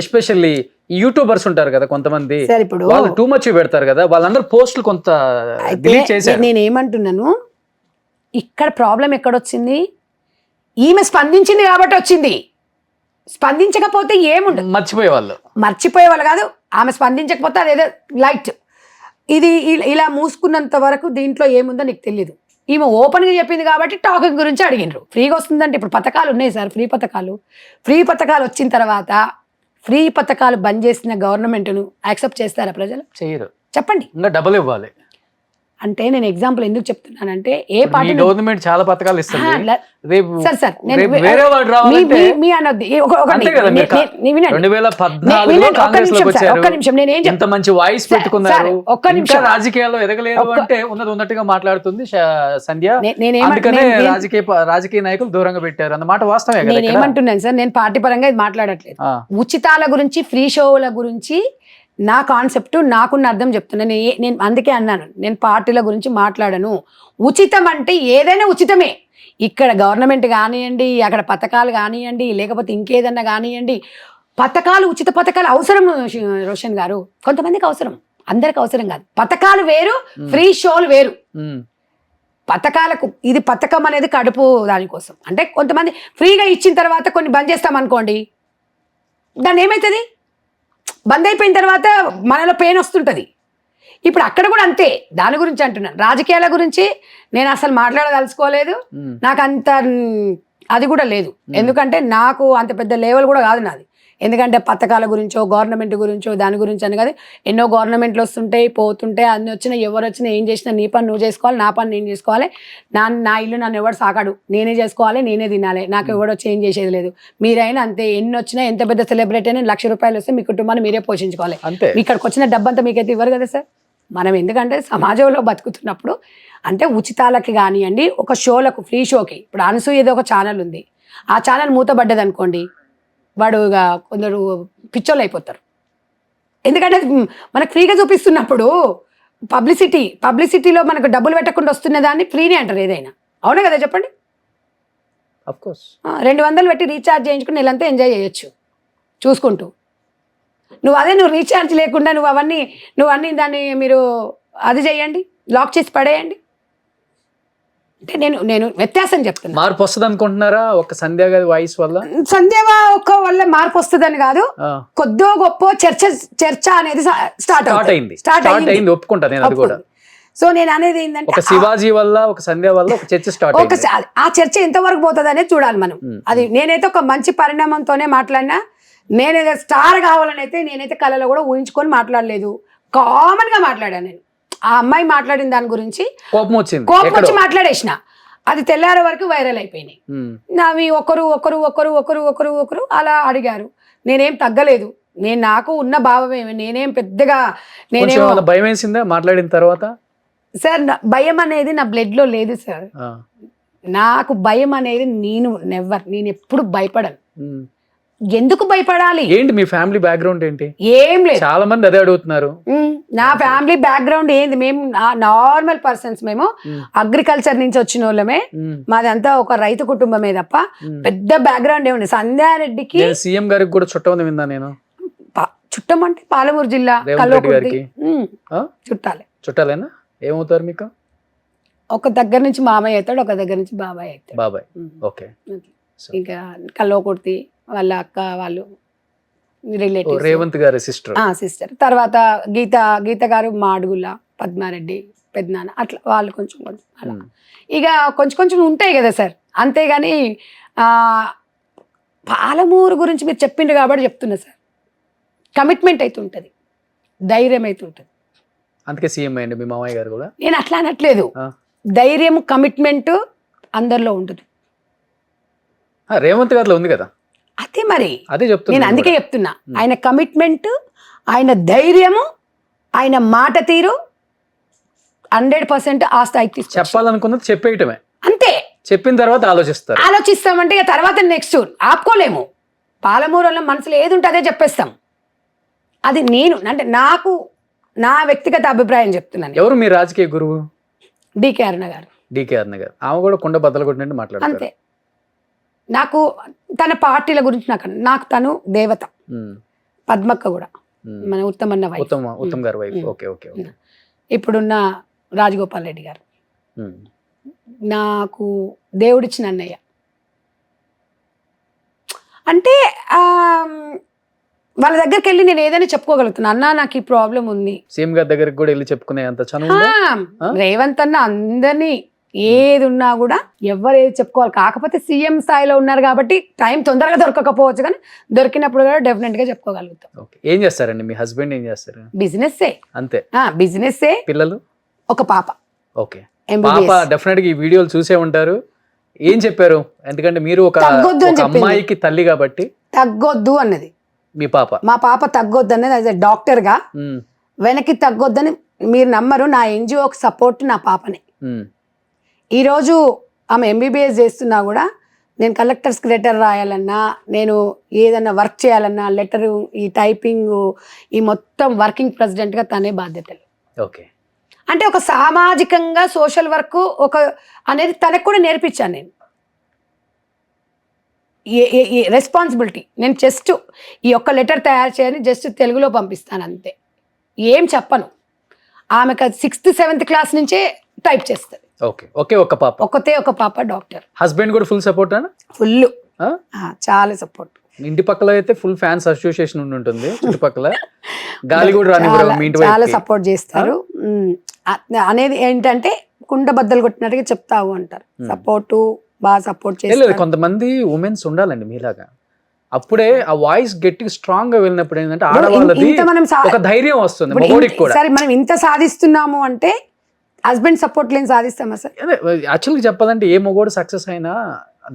ఎస్పెషల్లీ యూట్యూబర్స్ ఉంటారు కదా కొంతమంది, సార్ ఇప్పుడు వాళ్ళు టూ మచ్ పెడతారు కదా, వాళ్ళందరూ పోస్టులు కొంత డిలీట్ చేశారు. నేను ఏమంటున్నాను, ఇక్కడ ప్రాబ్లం ఎక్కడొచ్చింది? ఈమె స్పందించింది కాబట్టి వచ్చింది. స్పందించకపోతే ఏముండదు. మర్చిపోయే వాళ్ళు కాదు, ఆమె స్పందించకపోతే అదేదో లైట్ ఇది ఇలా మూసుకున్నంత వరకు దీంట్లో ఏముందో నీకు తెలియదు. ఈమె ఓపెన్గా చెప్పింది కాబట్టి టాకింగ్ గురించి అడిగినరు. ఫ్రీగా వస్తుందంటే ఇప్పుడు పథకాలు ఉన్నాయి సార్, ఫ్రీ పథకాలు వచ్చిన తర్వాత ఫ్రీ పథకాలు బంద్ చేసిన గవర్నమెంట్ను యాక్సెప్ట్ చేస్తారా ప్రజలు? చేయరు. చెప్పండి. ఇంకా డబుల్ ఇవ్వాలి అంటే నేను ఎగ్జాంపుల్ ఎందుకు చెప్తున్నానంటే, ఏ పార్టీ గవర్నమెంట్ చాలా పథకాలు ఇస్తుంది. సార్ వేరే వాడు రావాలంటే మీ అనొద్దు. అంతే కదా, 2014లో కాంగ్రెస్ లోకి వచ్చారు, ఎంత మంచి వాయిస్ పెట్టుకున్నారు, ఇంకా రాజకీయాల్లో ఎదగలేదు అంటే ఉన్నట్టుగా మాట్లాడుతుంది సంధ్య. అందుకనే రాజకీయ నాయకులు దూరంగా పెట్టారు అన్నమాట వాస్తవమే కదా. నేను ఏమంటున్నాను సార్, నేను పార్టీ పరంగా ఇది మాట్లాడట్లేదు. ఉచితాల గురించి, ఫ్రీ షోల గురించి నా కాన్సెప్ట్, నాకున్న అర్థం చెప్తున్నాను. నేను అందుకే అన్నాను, నేను పార్టీల గురించి మాట్లాడను. ఉచితం అంటే ఏదైనా ఉచితమే. ఇక్కడ గవర్నమెంట్ కానివ్వండి, అక్కడ పథకాలు కానివ్వండి, లేకపోతే ఇంకేదన్నా కానివ్వండి, ఉచిత పథకాలు అవసరం రోషన్ గారు. కొంతమందికి అవసరం, అందరికి అవసరం కాదు. పథకాలు వేరు, ఫ్రీ షోలు వేరు. ఇది పథకం అనేది కడుపు దానికోసం. అంటే కొంతమంది ఫ్రీగా ఇచ్చిన తర్వాత కొన్ని బంద్ చేస్తాం అనుకోండి, దాన్ని ఏమవుతుంది? బంద్ అయిపోయిన తర్వాత మనలో పెయిన్ వస్తుంటుంది. ఇప్పుడు అక్కడ కూడా అంతే. దాని గురించి అంటున్నాను. రాజకీయాల గురించి నేను అసలు మాట్లాడదలుచుకోలేదు. నాకు అంత అది కూడా లేదు. ఎందుకంటే నాకు అంత పెద్ద లెవెల్ కూడా కాదు నాది. ఎందుకంటే పథకాల గురించో, గవర్నమెంట్ గురించో, దాని గురించి అని కాదు. ఎన్నో గవర్నమెంట్లు వస్తుంటాయి, పోతుంటాయి. అన్ని వచ్చినా ఎవరు వచ్చినా ఏం చేసినా నీ పని నువ్వు చేసుకోవాలి, నా పని నేను చేసుకోవాలి. నా ఇల్లు నన్ను ఎవడు సాకాడు, నేనే చేసుకోవాలి, నేనే తినాలి. నాకు ఎవడో చేంజ్ చేసేది లేదు. మీరైనా అంతే. ఎన్ని వచ్చినా, ఎంత పెద్ద సెలబ్రిటీ అయినా ₹1,00,000 వస్తే మీ కుటుంబాన్ని మీరే పోషించుకోవాలి. ఇక్కడికి వచ్చిన డబ్బంతా మీకైతే ఇవ్వరు కదా సార్. మనం ఎందుకంటే సమాజంలో బతుకుతున్నప్పుడు అంటే ఉచితాలకి కానివ్వండి, ఒక షోలకు, ఫ్రీ షోకి. ఇప్పుడు అనసూయ ఏదో ఒక ఛానల్ ఉంది, ఆ ఛానల్ మూతబడ్డది అనుకోండి, వాడు కొందరు పిచ్చోళ్ళు అయిపోతారు. ఎందుకంటే మనకు ఫ్రీగా చూపిస్తున్నప్పుడు పబ్లిసిటీలో మనకు డబ్బులు పెట్టకుండా వస్తున్న దాన్ని ఫ్రీనే అంటారు ఏదైనా. అవునా కదా చెప్పండి? 200 పెట్టి రీఛార్జ్ చేయించుకుని నెలంతా ఎంజాయ్ చేయొచ్చు చూసుకుంటూ. నువ్వు రీఛార్జ్ లేకుండా నువ్వు అన్నీ దాన్ని మీరు అది చేయండి, లాక్ చేసి పడేయండి. అంటే నేను వ్యత్యాసం చెప్తున్నా. మార్పు వస్తుంది అనుకుంటున్నారా ఒక సంధ్య గారి వాయిస్ వల్ల? వల్ల మార్పు వస్తుందని కాదు, కొద్దో గొప్ప చర్చ అనేది స్టార్ట్ అయింది. ఒప్పుకుంటా నేను అది కూడా. సో నేను అనేది ఏంటంటే, ఒక శివాజీ వల్ల, ఒక సంధ్య వల్ల ఒక చర్చ స్టార్ట్ అయింది. ఆ చర్చ ఎంతవరకు పోతుంది అనేది చూడాలి మనం. అది నేనైతే ఒక మంచి పరిణామంతోనే మాట్లాడినా. నేనైతే స్టార్ కావాలని అయితే నేనైతే కళలో కూడా ఊహించుకొని మాట్లాడలేదు. కామన్ గా మాట్లాడాను నేను. ఆ అమ్మాయి మాట్లాడిన దాని గురించి కోపం వచ్చి మాట్లాడేసిన. అది తెల్లారే వరకు వైరల్ అయిపోయినాయి. నావి ఒకరు అలా అడిగారు. నేనేం తగ్గలేదు. నాకు ఉన్న భావమే. నేనేం పెద్దగా భయం వేసిందా మాట్లాడిన తర్వాత? సార్ భయం అనేది నా బ్లడ్ లో లేదు సార్. నాకు భయం అనేది నేను ఎప్పుడు భయపడను. ఎందుకు భయపడాలి? ఏంటి మీ ఫ్యామిలీ బ్యాక్గ్రౌండ్ ఏంటి? ఏం లేదు. చాలా మంది అదే అడుగుతున్నారు. నా ఫ్యామిలీ బ్యాక్గ్రౌండ్ ఏంది? మేము నార్మల్ పర్సన్స్. మేము అగ్రికల్చర్ నుంచి వచ్చిన వాళ్ళమే. మాదంతా ఒక రైతు కుటుంబమే తప్ప పెద్ద బ్యాక్గ్రౌండ్ ఏముంది. సంధ్యారెడ్డికి సీఎం గారికి కూడా చుట్టం విన్నా నేను. చుట్టం అంటే పాలమూరు జిల్లా చుట్టాలేనా? ఏమవుతారు మీకు? ఒక దగ్గర నుంచి మామయ్య అవుతాడు, ఒక దగ్గర నుంచి బాబాయ్ అవుతాడు. ఓకే. ఇంకా కల్లోకుర్తి వాళ్ళ అక్క వాళ్ళు రిలేటివ్స్. రేవంత్ గారి సిస్టర్. తర్వాత గీత గారు మాడుగుల, పద్మారెడ్డి పెద్దనాన్న, అట్లా వాళ్ళు కొంచెం అలా ఇక కొంచెం ఉంటాయి కదా సార్. అంతేగాని పాలమూరు గురించి మీరు చెప్పిండ్రు కాబట్టి చెప్తున్నా సార్. కమిట్మెంట్ అయితే ఉంటుంది, ధైర్యం అయితే ఉంటుంది. అందుకే సీఎం అయ్యండి మీ మామయ్య గారు కూడా. నేను అట్లా అనట్లేదు. ధైర్యం, కమిట్మెంట్ అందరిలో ఉంటుంది. రేవంత్ గారిలో ఉంది కదా. అదే మరి అదే చెప్తున్నా నేను అందుకే చెప్తున్నా, ఆయన కమిట్మెంట్, ఆయన ధైర్యము, ఆయన మాట తీరు 100% ఆ స్థాయికి తీసుకొచ్చింది. చెప్పాలనుకున్నది చెప్పేయటమే, అంతే. చెప్పిన తర్వాత ఆలోచిస్తారు. ఆలోచిస్తామంటే ఇక తర్వాత నెక్స్ట్ ఆపుకోలేము. పాలమూరులో మనసులో ఏది ఉంటే అదే చెప్పేస్తాం. అది నేను అంటే నాకు నా వ్యక్తిగత అభిప్రాయం చెప్తున్నాను. ఎవరు మీ రాజకీయ గురువు? డికే అరుణ గారు. డికే అరుణ గారు. ఆమె కూడా కుండ బద్దలు కొట్టినట్టు మాట్లాడతారు. అంతే. నాకు తన పార్టీల గురించి నాకు తను దేవత. పద్మక్క కూడా మన ఉత్తమన్న వైఫ్. ఉత్తమ్ గారి వైఫ్. Okay okay. ఇప్పుడున్న రాజగోపాల్ రెడ్డి గారు నాకు దేవుడిచ్చిన అన్నయ్య. అంటే వాళ్ళ దగ్గరికి వెళ్ళి నేను ఏదైనా చెప్పుకోగలుగుతున్నా, అన్న నాకు ఈ ప్రాబ్లం ఉంది. సీఎం గారి దగ్గరికి కూడా వెళ్ళి చెప్పుకునే అంత చనువు. రేవంత్ అన్న అందరినీ ఏది ఉన్నా కూడా ఎవరు ఏది చెప్పుకోవాలి. కాకపోతే సీఎం స్థాయిలో ఉన్నారు కాబట్టి టైం తొందరగా దొరకకపోవచ్చు, కానీ దొరికినప్పుడు కూడా డెఫినెట్ గా చెప్పుకోగలుగుతాం. ఏం చేస్తారండి మీ హస్బెండ్? ఏం చేస్తారు? బిజినెస్. అంతే. బిజినెస్. పిల్లలు? ఒక పాప. ఓకే. పాప డెఫినెట్ గా ఈ వీడియోలు చూసే ఉంటారు. ఏం చెప్పారు? ఎందుకంటే మీరు ఒక అమ్మాయికి తల్లి కాబట్టి. తగ్గొద్దు అన్నది మీ పాప. మా పాప తగ్గొద్దు అన్నది. యాజ్ ఎ డాక్టర్ గా వెనక్కి తగ్గొద్దని మీరు నమ్మరు. నా ఎన్జిఓకి సపోర్ట్ నా పాపనే. ఈరోజు ఆమె ఎంబీబీఎస్ చేస్తున్నా కూడా నేను కలెక్టర్స్కి లెటర్ రాయాలన్నా, నేను ఏదన్నా వర్క్ చేయాలన్నా, లెటరు, ఈ టైపింగ్, ఈ మొత్తం వర్కింగ్ ప్రెసిడెంట్గా తనే బాధ్యతలు. ఓకే. అంటే ఒక సామాజికంగా సోషల్ వర్క్ ఒక అనేది తనకు కూడా నేర్పించాను నేను. రెస్పాన్సిబిలిటీ. నేను జస్ట్ ఈ ఒక్క లెటర్ తయారు చేయని జస్ట్ తెలుగులో పంపిస్తాను అంతే, ఏం చెప్పను. ఆమెకు 6th 7th క్లాస్ నుంచే టైప్ చేస్తుంది. ఓకే. ఒకే ఒక పాప. ఒక పాప డాక్టర్. హస్బెండ్ కూడా ఫుల్ సపోర్ట్ అన్న? ఫుల్, చాలా సపోర్ట్. ఇంటి పక్కల అయితే ఫుల్ ఫ్యాన్స్ అసోసియేషన్ ఉంటుంది చుట్టుపక్కల. గాలి కూడా రాని చాలా సపోర్ట్ చేస్తారు. అనేది ఏంటంటే కుండ బద్దలు కొట్టినట్టుగా చెప్తావు అంటారు. సపోర్టు బాగా సపోర్ట్ చేస్తారు. కొంతమంది ఉమెన్స్ ఉండాలండి మీలాగా. అప్పుడే ఆ వాయిస్ గట్టిగా స్ట్రాంగ్ గా వెళ్ళినప్పుడు ఏంటంటే ఆడవాళ్ళది ఒక ధైర్యం వస్తుంది. సరే మనం ఇంత సాధిస్తున్నాము అంటే హస్బెండ్ సపోర్ట్ లేని సాధిస్తామా సార్? యాక్చువల్గా చెప్పాలంటే ఏ మగోడు సక్సెస్ అయినా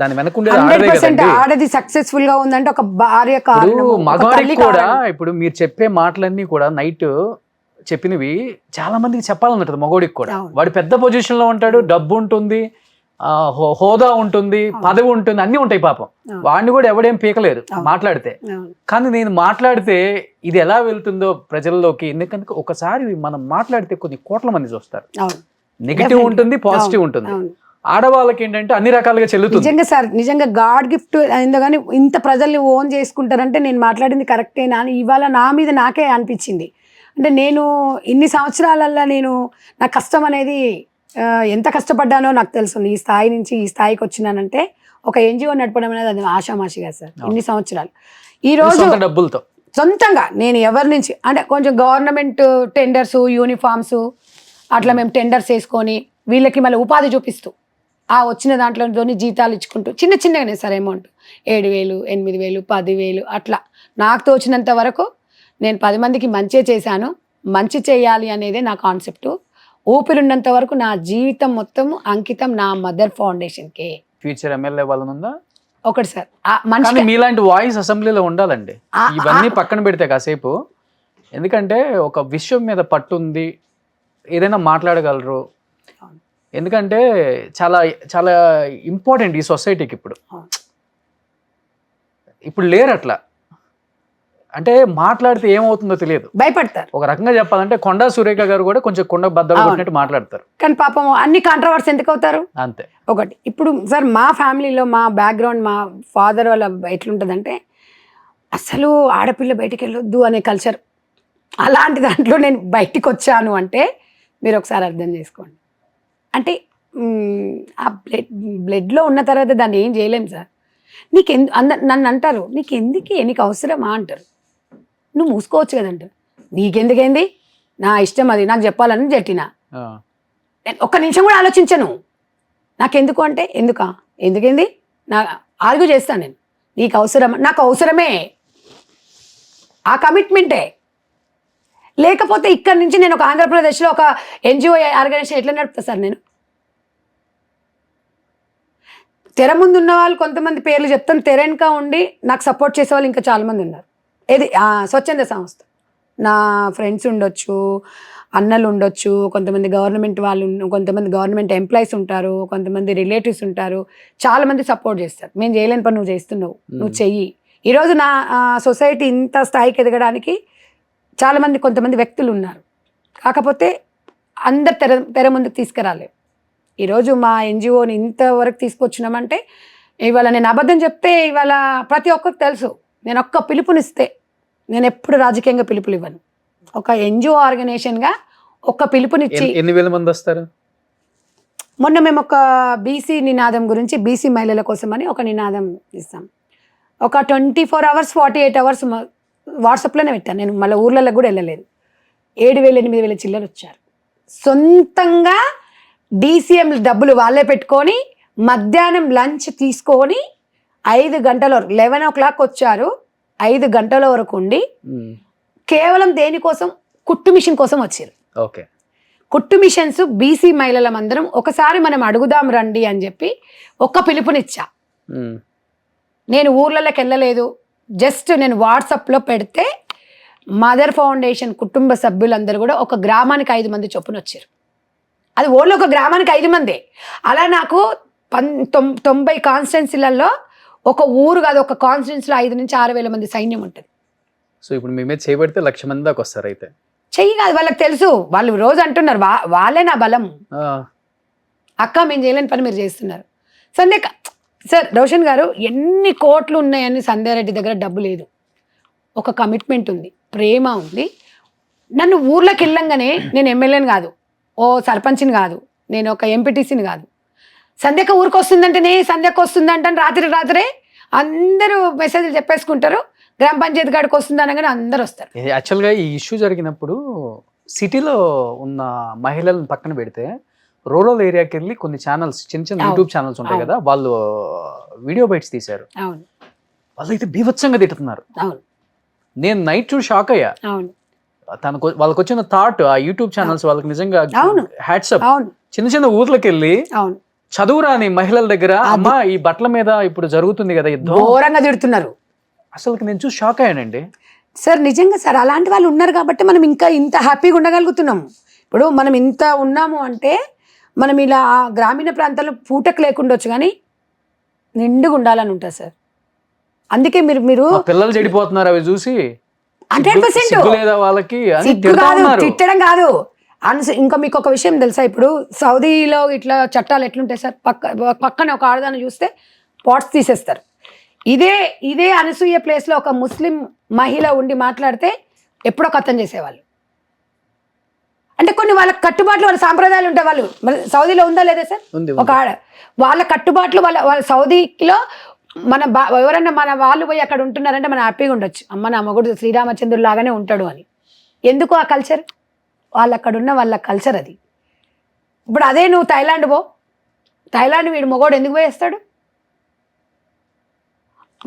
దాని వెనక 100% ఆడది సక్సెస్ఫుల్ గా ఉందంటే ఒక భార్య కారణం. మగవాడికి కూడా ఇప్పుడు మీరు చెప్పే మాటలన్నీ కూడా నైట్ చెప్పినవి చాలా మందికి చెప్పాలన్నట్టు మగోడికి కూడా. వాడు పెద్ద పొజిషన్ లో ఉంటాడు, డబ్బు ఉంటుంది, హోదా ఉంటుంది, పదవి ఉంటుంది, అన్ని ఉంటాయి పాపం. వాడిని కూడా ఎవడేం పీకలేరు మాట్లాడితే. కానీ నేను మాట్లాడితే ఇది ఎలా వెళ్తుందో ప్రజల్లోకి, ఎందుకంటే ఒకసారి మనం మాట్లాడితే కొన్ని కోట్ల మంది చూస్తారు. నెగిటివ్ ఉంటుంది, పాజిటివ్ ఉంటుంది. ఆడవాళ్ళకి ఏంటంటే అన్ని రకాలుగా చెల్లుతుంది. నిజంగా సార్, నిజంగా గాడ్ గిఫ్ట్ అయిందో కానీ ఇంత ప్రజల్ని ఓన్ చేసుకుంటారంటే నేను మాట్లాడింది కరెక్టేనా అని ఇవాళ నా మీద నాకే అనిపించింది. అంటే నేను ఇన్ని సంవత్సరాలల్లో నేను నా కష్టం అనేది ఎంత కష్టపడ్డానో నాకు తెలుసు. ఈ స్థాయి నుంచి ఈ స్థాయికి వచ్చినానంటే ఒక ఎన్జిఓ నడపడం అనేది అది ఆషామాషిగా సార్. ఇన్ని సంవత్సరాలు ఈ రోజు డబ్బులతో సొంతంగా నేను ఎవరి నుంచి అంటే కొంచెం గవర్నమెంట్ టెండర్స్, యూనిఫామ్స్ అట్లా మేము టెండర్స్ వేసుకొని వీళ్ళకి మళ్ళీ ఉపాధి చూపిస్తూ ఆ వచ్చిన దాంట్లోని జీతాలు ఇచ్చుకుంటూ చిన్న చిన్నగానే సార్ అమౌంట్ 7,000, 8,000, 10,000 అట్లా నాకు తోచినంత వరకు నేను 10 మందికి మంచి చేశాను. మంచి చేయాలి అనేదే నా కాన్సెప్ట్. ఊపిరిన్నంత వరకు నా జీవితం మొత్తం అంకితం నా మదర్ ఫౌండేషన్కే. ఫ్యూచర్ ఎమ్మెల్యే వాళ్ళనుందా? ఒకటి సార్, మీలాంటి వాయిస్ అసెంబ్లీలో ఉండాలండి. ఇవన్నీ పక్కన పెడితే కాసేపు, ఎందుకంటే ఒక విషయం మీద పట్టుంది, ఏదైనా మాట్లాడగలరు. ఎందుకంటే చాలా చాలా ఇంపార్టెంట్ ఈ సొసైటీకి. ఇప్పుడు లేరు అట్లా. అంటే మాట్లాడితే ఏమవుతుందో తెలియదు, భయపడతారు. ఒక రకంగా చెప్పాలంటే కొండా సురేఖ గారు కూడా కొంచెం కొండ బద్దలు కొట్టినట్టు మాట్లాడతారు. కానీ పాపం అన్ని కాంట్రవర్సీ ఎందుకు అవుతారు అంతే. ఒకటి ఇప్పుడు సార్ మా ఫ్యామిలీలో మా బ్యాక్గ్రౌండ్ మా ఫాదర్ వాళ్ళ ఎట్లుంటుందంటే అసలు ఆడపిల్ల బయటికి వెళ్ళొద్దు అనే కల్చర్. అలాంటి దాంట్లో నేను బయటికి వచ్చాను అంటే మీరు ఒకసారి అర్థం చేసుకోండి. అంటే ఆ బ్లడ్లో ఉన్న తర్వాత దాన్ని ఏం చేయలేము సార్. నన్ను అంటారు నీకు అవసరమా అంటారు. నువ్వు మూసుకోవచ్చు కదంటారు. నీకెందుకేంది, నా ఇష్టం, అది నాకు చెప్పాలని చెప్పినా నేను ఒక్క నిమిషం కూడా ఆలోచించను. నాకెందుకు అంటే ఎందుకేంది నా ఆర్గ్యూ చేస్తాను నేను. నీకు అవసరమా? నాకు అవసరమే, ఆ కమిట్మెంటే. లేకపోతే ఇక్కడి నుంచి నేను ఒక ఆంధ్రప్రదేశ్లో ఒక ఎన్జిఓ ఆర్గనైజేషన్ ఎట్లా నడుపుతా సార్? నేను తెర ముందు ఉన్న వాళ్ళు కొంతమంది పేర్లు చెప్తాను, తెర వెనుక ఉండి నాకు సపోర్ట్ చేసే వాళ్ళు ఇంకా చాలామంది ఉన్నారు. ఇది స్వచ్ఛంద సంస్థ, నా ఫ్రెండ్స్ ఉండొచ్చు, అన్నలు ఉండొచ్చు, కొంతమంది గవర్నమెంట్ వాళ్ళు, కొంతమంది గవర్నమెంట్ ఎంప్లాయీస్ ఉంటారు, కొంతమంది రిలేటివ్స్ ఉంటారు, చాలామంది సపోర్ట్ చేస్తారు. మేము చేయలేని పని నువ్వు చేస్తున్నావు, నువ్వు చెయ్యి. ఈరోజు నా సొసైటీ ఇంత స్థాయికి ఎదగడానికి చాలామంది కొంతమంది వ్యక్తులు ఉన్నారు. కాకపోతే అందరు తెర ముందుకు తీసుకురాలేవు. ఈరోజు మా ఎన్జిఓని ఇంతవరకు తీసుకొచ్చినామంటే, ఇవాళ నేను అబద్ధం చెప్తే ఇవాళ ప్రతి ఒక్కరికి తెలుసు, నేను ఒక్క పిలుపునిస్తే, నేను ఎప్పుడు రాజకీయంగా పిలుపులు ఇవ్వను. ఒక ఎన్జిఓ ఆర్గనైజేషన్గా ఒక పిలుపునిచ్చి ఎన్ని వేల మంది వస్తారు? మొన్న మేము ఒక బీసీ నినాదం గురించి, బీసీ మహిళల కోసం అని ఒక నినాదం ఇస్తాం. ఒక 24 hours 48 hours వాట్సాప్లోనే పెట్టాను. నేను మళ్ళీ ఊర్లలో కూడా వెళ్ళలేదు. 7,000 8,000 చిల్లర వచ్చారు. సొంతంగా DCM డబ్బులు వాళ్ళే పెట్టుకొని మధ్యాహ్నం లంచ్ తీసుకొని 5 గంటల వరకు 11 o'clock వచ్చారు. 5 గంటల వరకు ఉండి కేవలం దేనికోసం, కుట్టు మిషన్ కోసం వచ్చారు. ఓకే, కుట్టు మిషన్స్ బీసీ మహిళల మందరం ఒకసారి మనం అడుగుదాం రండి అని చెప్పి ఒక పిలుపునిచ్చా. నేను ఊర్లలోకి వెళ్ళలేదు, జస్ట్ నేను వాట్సాప్లో పెడితే మదర్ ఫౌండేషన్ కుటుంబ సభ్యులందరూ కూడా ఒక గ్రామానికి 5 మంది చొప్పున వచ్చారు. అది ఓన్లీ ఒక గ్రామానికి 5 మందే. అలా నాకు 90 కాన్స్టిట్యున్సీలలో ఒక ఊరు కాదు, ఒక కాన్స్టిట్యున్సీలో 5 నుంచి 6,000 మంది సైన్యం ఉంటుంది. సో ఇప్పుడు మీ మీద చేయబడితే 1,00,000 మంది దాకా వస్తారు. అయితే చెయ్యి కాదు, వాళ్ళకి తెలుసు, వాళ్ళు రోజు అంటున్నారు వాళ్ళే నా బలం. అక్క మేము చేయలేని పని మీరు చేస్తున్నారు. సార్ రోషన్ గారు, ఎన్ని కోట్లు ఉన్నాయని సంధ్యారెడ్డి దగ్గర డబ్బు లేదు, ఒక కమిట్మెంట్ ఉంది, ప్రేమ ఉంది. నన్ను ఊర్లోకి వెళ్ళంగానే నేను ఎమ్మెల్యేని కాదు, ఓ సర్పంచ్ని కాదు, నేను ఒక ఎంపీటీసీని కాదు. సంధ్యక ఊరికి వస్తుందంటేనే సంధ్యకు వస్తుందంటే రాత్రే అందరూ మెసేజ్లు చెప్పేసుకుంటారు. గ్రామ పంచాయతీ కాడికి వస్తుంది అనగానే అందరు వస్తారు. యాక్చువల్గా ఈ ఇష్యూ జరిగినప్పుడు సిటీలో ఉన్న మహిళలను పక్కన పెడితే రూరల్ ఏరియాకి వెళ్ళి కొన్ని ఛానల్స్, చిన్న యూట్యూబ్ ఛానల్స్ ఉంటాయి కదా, వాళ్ళు వీడియో బైట్స్ తీశారు. వాళ్ళు అయితే బీభత్సంగా తిట్టుతున్నారు. నేను నైట్ చూసి షాక్ అయ్యా. వాళ్ళకి వచ్చిన థాట్, ఆ యూట్యూబ్ ఛానల్స్ వాళ్ళకి నిజంగా హ్యాట్సప్. చిన్న ఊర్లకు వెళ్ళి చదువురాని మహిళల దగ్గర, అమ్మ ఈ బట్టల మీద ఇప్పుడు జరుగుతుంది కదా యుద్ధం, ఘోరంగా తిడుతున్నారు. అసలు నేను చూసి షాక్ అయ్యానండి. సార్ నిజంగా సార్, అలాంటి వాళ్ళు ఉన్నారు కాబట్టి మనం ఇంకా ఇంత హ్యాపీగా ఉండగలుగుతున్నాం. ఇప్పుడు మనం ఇంత ఉన్నాము అంటే మనం ఇలా గ్రామీణ ప్రాంతాల్లో పూటకు లేకుండొచ్చు, కానీ నిండుగా ఉండాలని ఉంటుంది సార్. అందుకే మీరు పిల్లలు చెడిపోతున్నారు అవి చూసి 100% వాళ్ళకి తిట్టడం కాదు. ఇంకా మీకు ఒక విషయం తెలుసా, ఇప్పుడు సౌదీలో ఇట్లా చట్టాలు ఎట్లుంటాయి సార్, పక్కన ఒక ఆడదాన్ని చూస్తే పాట్స్ తీసేస్తారు. ఇదే అనసూయ ప్లేస్లో ఒక ముస్లిం మహిళ ఉండి మాట్లాడితే ఎప్పుడో కథం చేసేవాళ్ళు. అంటే కొన్ని వాళ్ళ కట్టుబాట్లు, వాళ్ళ సాంప్రదాయాలు ఉంటాయి. వాళ్ళు సౌదీలో ఉందా లేదా సార్, ఒక వాళ్ళ కట్టుబాట్లు, వాళ్ళ సౌదీలో ఎవరన్నా మన వాళ్ళు పోయి అక్కడ ఉంటున్నారంటే మనం హ్యాపీగా ఉండొచ్చు. అమ్మ నా మగుడు శ్రీరామచంద్రుడు లాగానే ఉంటాడు అని. ఎందుకు ఆ కల్చర్, వాళ్ళు అక్కడ ఉన్న వాళ్ళ కల్చర్ అది. ఇప్పుడు అదే నువ్వు థైలాండ్ వీడు మగోడు ఎందుకు పోయేస్తాడు,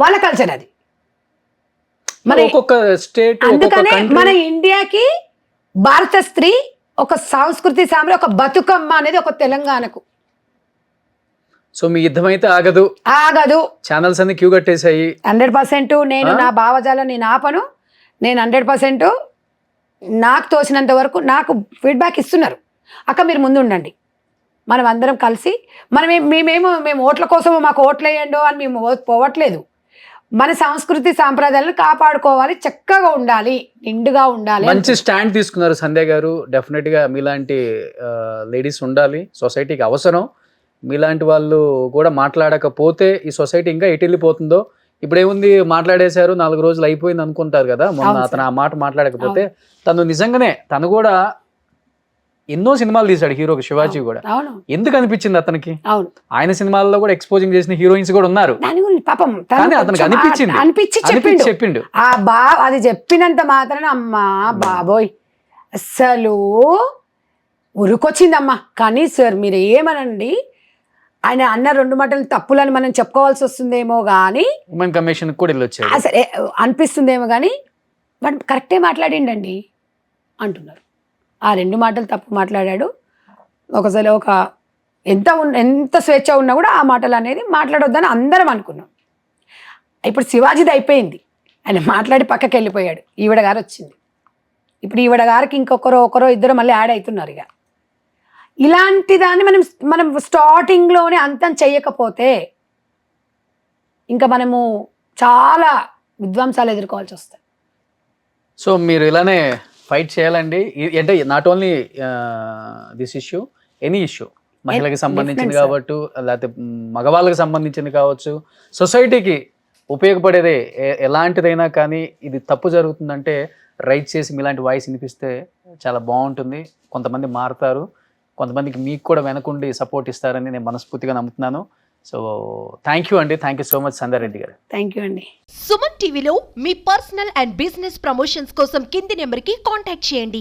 వాళ్ళ కల్చర్ అది. అందుకనే మన ఇండియాకి భారత స్త్రీ ఒక సంస్కృతి సాంప్రదాయం, ఒక బతుకమ్మ అనేది ఒక తెలంగాణకు. సో మీ యుద్ధం అయితే ఆగదు. ఛానల్స్ అన్ని క్యూ కట్టేసాయి. 100% నేను నా భావజాలం నేను ఆపను. నేను 100% నాకు తోచినంత వరకు నాకు ఫీడ్బ్యాక్ ఇస్తున్నారు. అక్క మీరు ముందు ఉండండి, మనం అందరం కలిసి మేము ఓట్ల కోసమో మాకు ఓట్లు వేయండో అని మేము పోవట్లేదు. మన సంస్కృతి సాంప్రదాయాలను కాపాడుకోవాలి, చక్కగా ఉండాలి, నిండుగా ఉండాలి. మంచి స్టాండ్ తీసుకున్నారు సంధ్య గారు. డెఫినెట్ గా మీలాంటి లేడీస్ ఉండాలి, సొసైటీకి అవసరం. మీలాంటి వాళ్ళు కూడా మాట్లాడకపోతే ఈ సొసైటీ ఇంకా ఎటు వెళ్ళిపోతుందో. ఇప్పుడు ఏముంది, మాట్లాడేశారు 4 రోజులు అయిపోయింది అనుకుంటారు కదా. మొన్న అతను ఆ మాట మాట్లాడకపోతే తను కూడా ఎన్నో సినిమాలు తీశాడు హీరోకి, శివాజీ కూడా. ఎందుకు అనిపించింది అతనికి, ఆయన సినిమాల్లో కూడా ఎక్స్పోజింగ్ చేసిన హీరోయిన్స్ కూడా ఉన్నారు, కానీ అతనికి అనిపించి చెప్పిండు. అది చెప్పినంత మాత్రాన అమ్మా బాబోయ్ అస్సలు ఉరుకొచ్చిందమ్మా. కానీ సార్ మీరు ఏమనండి, ఆయన అన్న 2 మాటలు తప్పులని మనం చెప్పుకోవాల్సి వస్తుందేమో కానీ, ఉమెన్ కమిషన్ కూడా వెళ్ళొచ్చాడు, సరే అనిపిస్తుందేమో కానీ వాడు కరెక్టే మాట్లాడిండండి అంటున్నారు. ఆ 2 మాటలు తప్పు మాట్లాడాడు. ఒకసారి ఒక ఎంత స్వేచ్ఛ ఉన్నా కూడా ఆ మాటలు అనేది మాట్లాడొద్దని అందరం అనుకున్నాం. ఇప్పుడు శివాజీది అయిపోయింది, ఆయన మాట్లాడి పక్కకి వెళ్ళిపోయాడు, ఈవిడ గారు వచ్చింది. ఇప్పుడు ఈవిడ గారికి ఒకరో ఇద్దరు మళ్ళీ యాడ్ అవుతున్నారు. ఇక ఇలాంటి దాన్ని మనం స్టార్టింగ్లోనే అంతం చేయకపోతే ఇంకా మనము చాలా విధ్వంసాలు ఎదుర్కోవాల్సి వస్తాయి. సో మీరు ఇలానే ఫైట్ చేయాలండి. అంటే not only this issue, any issue, మహిళకి సంబంధించింది కావచ్చు, లేకపోతే మగవాళ్ళకి సంబంధించింది కావచ్చు, సొసైటీకి ఉపయోగపడేదే ఎలాంటిదైనా కానీ ఇది తప్పు జరుగుతుందంటే రైట్ చేసి మీలాంటి వాయిస్ వినిపిస్తే చాలా బాగుంటుంది. కొంతమంది మారుతారు, కొంతమందికి మీకు కూడా వెనకుండి సపోర్ట్ ఇస్తారని నేను మనస్ఫూర్తిగా నమ్ముతున్నాను. సో థ్యాంక్ యూ అండి, thank you so much Sandhya Reddy గారు. థ్యాంక్ యూ అండి. సుమన్ టీవీలో మీ పర్సనల్ అండ్ బిజినెస్ ప్రమోషన్స్ కోసం కింది నెంబర్కి కాంటాక్ట్ చేయండి.